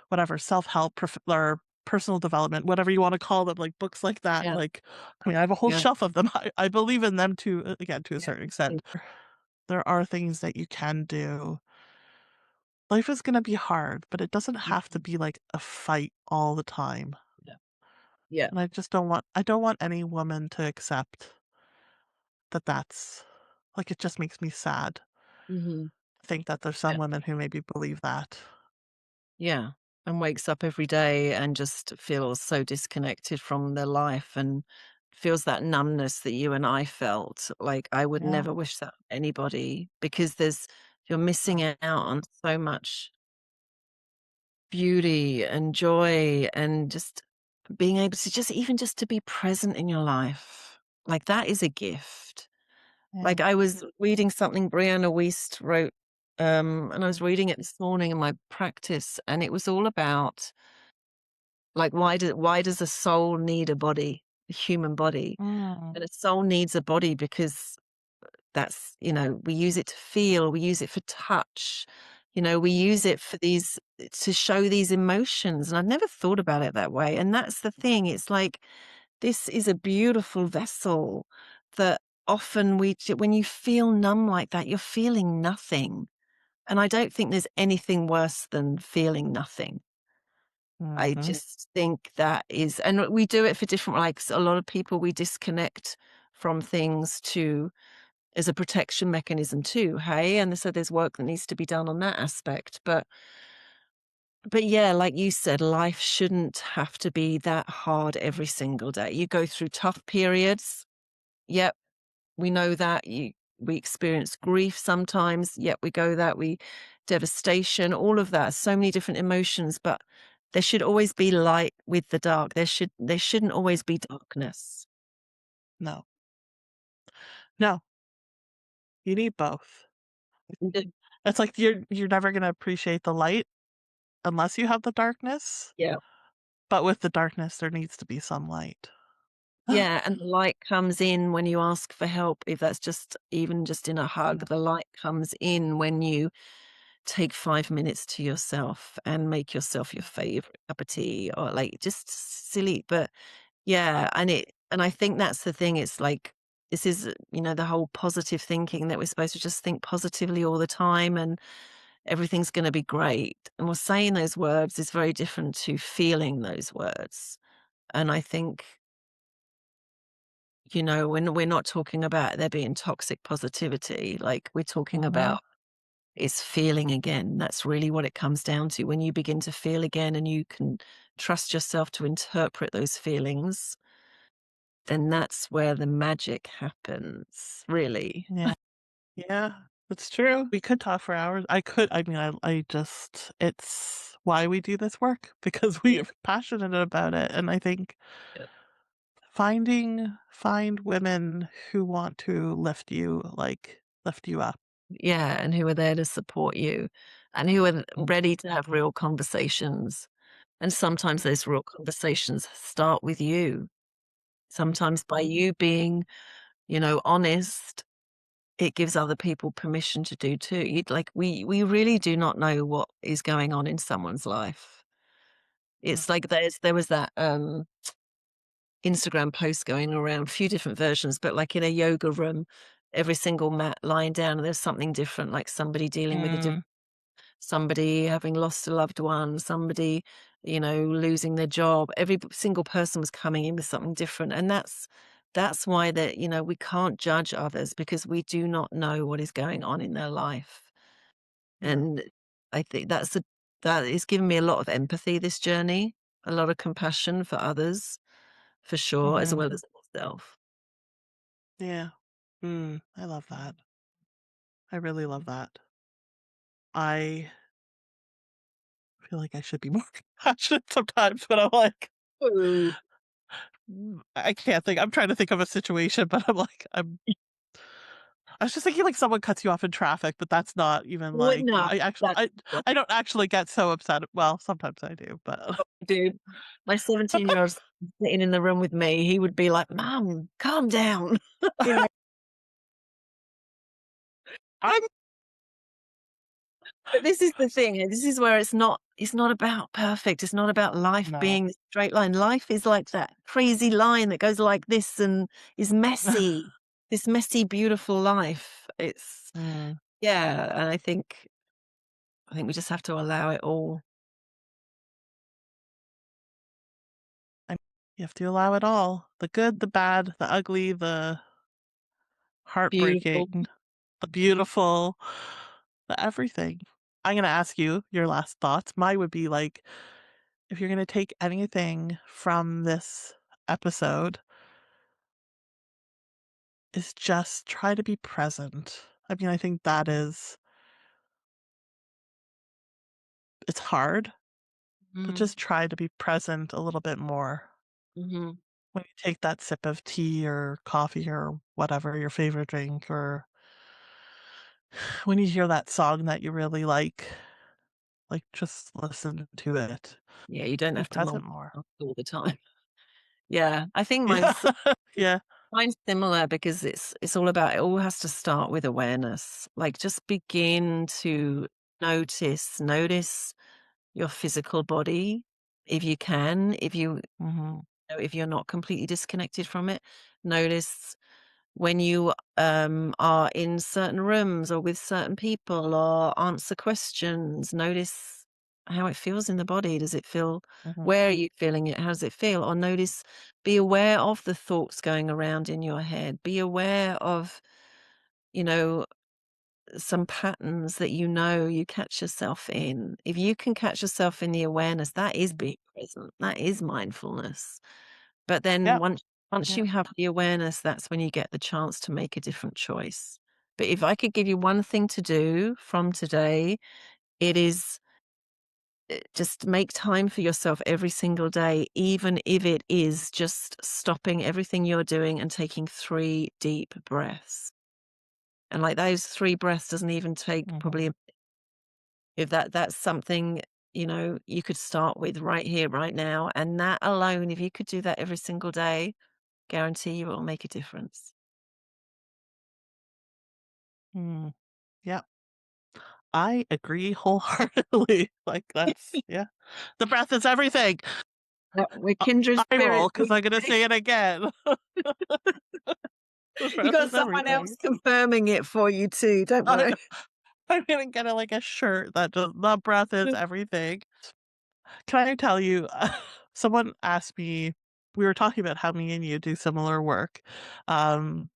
whatever self-help or personal development, whatever you want to call them, like books like that. yeah, Like, I mean, I have a whole yeah, shelf of them. I believe in them to, again, to a yeah. certain extent. There are things that you can do. Life is going to be hard, but it doesn't have to Mhm. be like a fight all the time. Yeah, yeah. And I don't want any woman to accept that that's like, it just makes me sad. Mhm. Think that there's some Yeah, women who maybe believe that. yeah, and wakes up every day and just feels so disconnected from their life and feels that numbness that you and I felt. Like, I would Yeah. never wish that on anybody because you're missing No. out on so much beauty and joy and just being able to just even just to be present in your life. Like, that is a gift. Yeah. Like, I was reading something Brianna Wiest wrote, and I was reading it this morning in my practice, and it was all about, like, why does a soul need a body, a human body? Mm. And a soul needs a body because that's we use it to feel, we use it for touch, we use it for these to show these emotions, and I've never thought about it that way, and that's the thing, it's like, this is a beautiful vessel that often when you feel numb like that, you're feeling nothing, and I don't think there's anything worse than feeling nothing. I Mhm. just think that is, and we do it for different, like, a lot of people, we disconnect from things to as a protection mechanism too, hey? And so there's work that needs to be done on that aspect. But But yeah, like you said, life shouldn't have to be that hard every single day. You go through tough periods. Yep, we know that. We experience grief sometimes. Yep, we go that. We devastation, all of that. So many different emotions, but there should always be light with the dark. There shouldn't always be darkness. No. No, you need both. It's like you're never gonna appreciate the light unless you have the darkness, Yeah. but with the darkness, there needs to be some light. Yeah, and the light comes in when you ask for help, if that's just even just in a hug. Yeah. The light comes in when you take 5 minutes to yourself and make yourself your favorite cup of tea or, like, just silly, but yeah, and I think that's the thing, it's like, this is, the whole positive thinking that we're supposed to just think positively all the time and everything's gonna be great, and well, saying those words is very different to feeling those words, and I think when we're not talking about there being toxic positivity, like we're talking Mhm. about is feeling again. That's really what it comes down to. When you begin to feel again and you can trust yourself to interpret those feelings, then that's where the magic happens, really. Yeah. Yeah, that's true. We could talk for hours. I just it's why we do this work because we Yeah. are passionate about it, and I think find women who want to lift you up. Yeah, and who are there to support you and who are Mm, ready to have real conversations. And sometimes those real conversations start with you. Sometimes by you being, honest, it gives other people permission to do too. You'd like we really do not know what is going on in someone's life. mm, It's like there was that, Instagram post going around, a few different versions, but like in a yoga room, every single mat lying down, and there's something different, like somebody dealing with mm, somebody having lost a loved one, somebody, losing their job. Every single person was coming in with something different, and that's why that we can't judge others because we do not know what is going on in their life. no, And I think that is giving me a lot of empathy, this journey, a lot of compassion for others, for sure, as mhm, well as myself. yeah, I love that. I really love that. I feel like I should be more compassionate sometimes, but I'm like, Ooh. I can't think. I'm trying to think of a situation, but I was just thinking like someone cuts you off in traffic, but that's not even Well, like no, that's I don't actually get so upset. Well, sometimes I do, but dude. My 17-year-old's sitting in the room with me, he would be like, "Mom, calm down." You know? I'm But this is the thing, this is where it's not about perfect, it's not about life no. being a straight line. Life is like that crazy line that goes like this and is messy. This messy, beautiful life. It's Mm, yeah, and I think we just have to allow it all. I you have to allow it all. The good, the bad, the ugly, the Beautiful. heartbreaking, the beautiful, the everything. I'm gonna ask you your last thoughts. Mine would be like, if you're gonna take anything from this episode, is just try to be present. I mean, I think that is it's hard, but Mhm, just try to be present a little bit more. mhm. When you take that sip of tea or coffee or whatever your favorite drink, or when you hear that song that you really like, just listen to it. Yeah, you don't Be have to present more. multitask all the time. Yeah, I think Yeah. Yeah. mine's similar because it's all about it all has to start with awareness. Like, just begin to notice your physical body if you can, Mhm. if you're not completely disconnected from it. Notice when you, are in certain rooms or with certain people or answer questions, notice how it feels in the body. Does it feel Mhm. where are you feeling it? How does it feel? Or notice be aware of the thoughts going around in your head. Be aware of, you know, some patterns that you catch yourself in. If you can catch yourself in the awareness, that is being present. That is mindfulness. But then Yep, once yep. you have the awareness, that's when you get the chance to make a different choice. But if I could give you one thing to do from today, it is just make time for yourself every single day, even if it is just stopping everything you're doing and taking 3 deep breaths. And like those 3 breaths doesn't even take Mhm. probably if that's something, you could start with right here, right now. And that alone, if you could do that every single day, guarantee you it will make a difference. Mm, yep. I agree wholeheartedly. Like, that's yeah. The breath is everything. We're kindred I roll spirits. because I'm gonna say it again. The You breath got is someone everything. else confirming it for you too, don't I worry. know. I'm gonna get a, like, a shirt that just "The breath is everything." Can I tell you, someone asked me we were talking about how me and you do similar work. Um,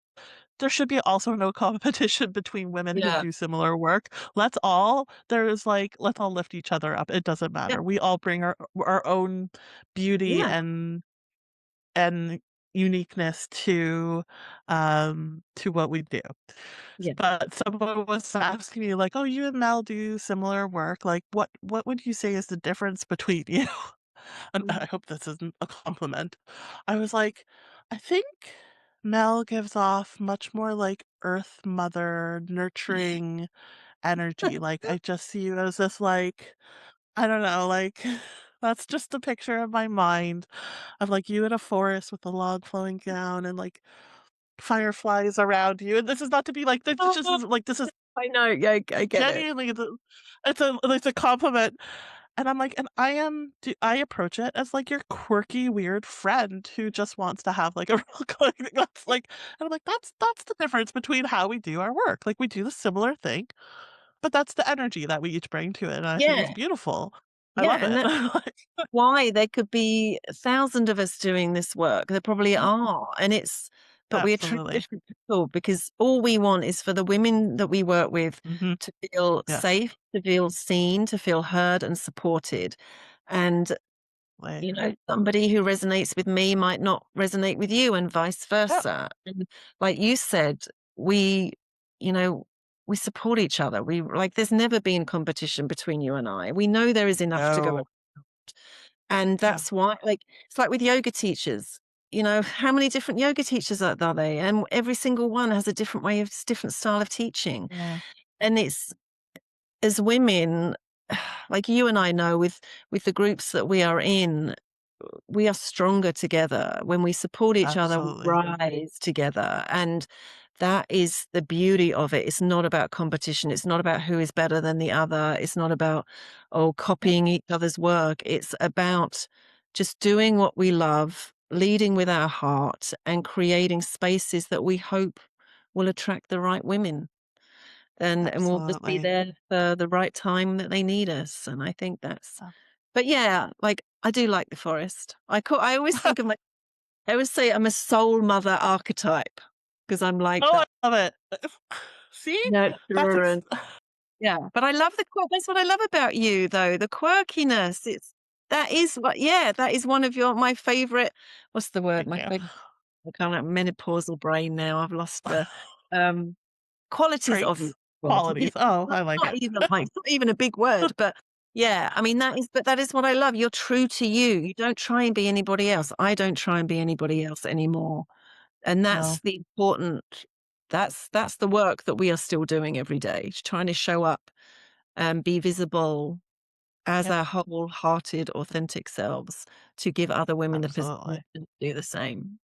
there should be also no competition between women who Yeah, do similar work. Let's all lift each other up. It doesn't yeah, matter. We all bring our own beauty yeah, and uniqueness to what we do. yeah. But someone was asking me like, "Oh, you and Mel do similar work. Like, what would you say is the difference between you?" And Mm. I hope this isn't a compliment. I was like, "I think Mel gives off much more like Earth Mother nurturing energy. Like, I just see you as this like, I don't know, like that's just a picture in my mind of like you in a forest with a log flowing down and like fireflies around you. And this is not to be like this just Oh, is like this is I know, yeah, I get it. genuinely it's a compliment. And I'm like, and I approach it as like your quirky, weird friend who just wants to have like a real like that's like and I'm like, that's the difference between how we do our work. Like we do the similar thing, but that's the energy that we each bring to it. And I think it's Yeah, beautiful. I yeah, love and it. that's Like, why there could be thousands of us doing this work. There probably are, but we attract absolutely. different people because all we want is for the women that we work with Hmm. to feel Yes. safe, to feel seen, to feel heard and supported. And Like, somebody who resonates with me might not resonate with you and vice yep. versa. And like you said, we, you know, we support each other. We like there's never been competition between you and I. We know there is enough to go around. No. And Yeah. that's why like it's like with yoga teachers. How many different yoga teachers are they? And every single one has a different different style of teaching. Yeah. And it's as women, like you and I know with the groups that we are in, we are stronger together. When we support each other, we Absolutely. rise together. And that is the beauty of it. It's not about competition. It's not about who is better than the other. It's not about, Yep. copying each other's work. It's about just doing what we love, leading with our heart, and creating spaces that we hope will attract the right women. And we'll just be Absolutely. there for the right time that they need us. And I think that's Uh, but yeah, like, I do like the forest. I always think of my I always say I'm a soul mother archetype because 'cause I'm like Oh, that I love it. See? That's nurturer ex and yeah, but I love the that's what I love about you though, the quirkiness. That is one of my favorite what's the word? thank My you. favorite I can't menopausal brain now. I've lost um, qualities of you. Traits, God, qualities. Oh, I like not it. even like it's not even a big word, but yeah, I mean that is what I love. You're true to you. You don't try and be anybody else. I don't try and be anybody else anymore. And No. that's the important that's the work that we are still doing every day, trying to show up and be visible as Yep. our wholehearted, authentic selves to give other women the Absolutely. permission to do the same.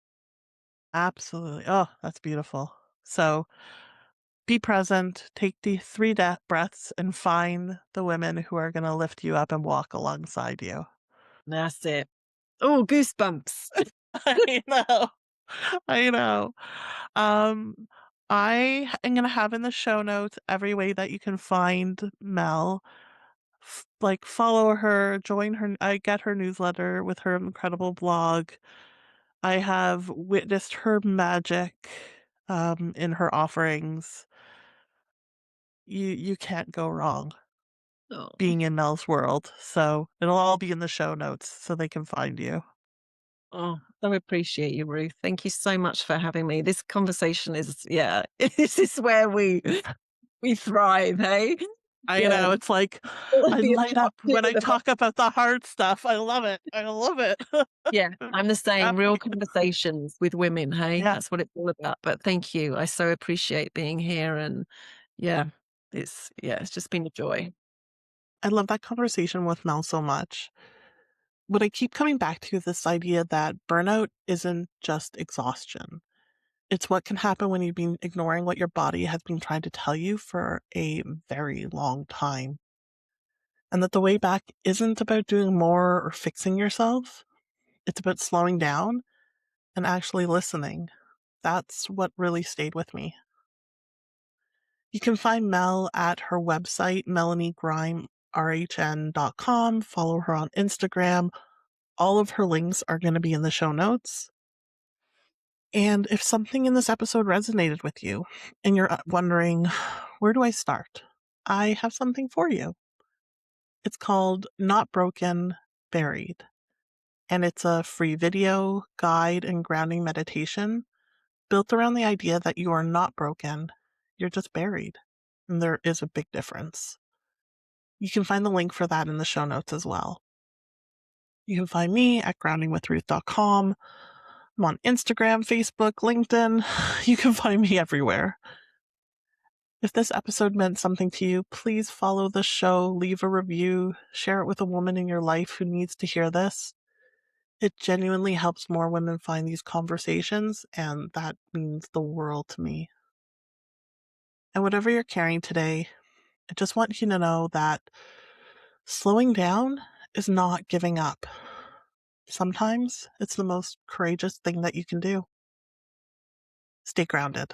Absolutely. Oh, that's beautiful. So be present, take the three breaths, and find the women who are going to lift you up and walk alongside you. That's it. Oh, goosebumps. I know. I know. Um, I am going to have in the show notes every way that you can find Mel. Like follow her, join her. I get her newsletter with her incredible blog. I have witnessed her magic in her offerings. you can't go wrong Oh, being in Mel's world, so it'll all be in the show notes so they can find you. oh, so appreciate you, Ruth. Thank you so much for having me. This conversation is, yeah, this is where we thrive, hey? I Yeah. know, it's like, I Yeah, light up when I talk about the hard stuff. I love it. I love it. yeah, I'm the same. Real Happy. conversations with women, hey? Yeah, That's what it's all about. But thank you. I so appreciate being here and yeah, it's just been a joy. I love that conversation with Mel so much. What I keep coming back to is this idea that burnout isn't just exhaustion. It's what can happen when you've been ignoring what your body has been trying to tell you for a very long time. And that the way back isn't about doing more or fixing yourself. It's about slowing down and actually listening. That's what really stayed with me. You can find Mel at her website, melaniegrimerhn.com. Follow her on Instagram. All of her links are going to be in the show notes. And if something in this episode resonated with you and you're wondering, where do I start? I have something for you. It's called Not Broken, Buried. And it's a free video, guide, and grounding meditation built around the idea that you are not broken, you're just buried. And there is a big difference. You can find the link for that in the show notes as well. You can find me at groundingwithruth.com. I'm on Instagram, Facebook, LinkedIn. You can find me everywhere. If this episode meant something to you, please follow the show, leave a review, share it with a woman in your life who needs to hear this. It genuinely helps more women find these conversations, and that means the world to me. And whatever you're carrying today, I just want you to know that slowing down is not giving up. Sometimes it's the most courageous thing that you can do. Stay grounded.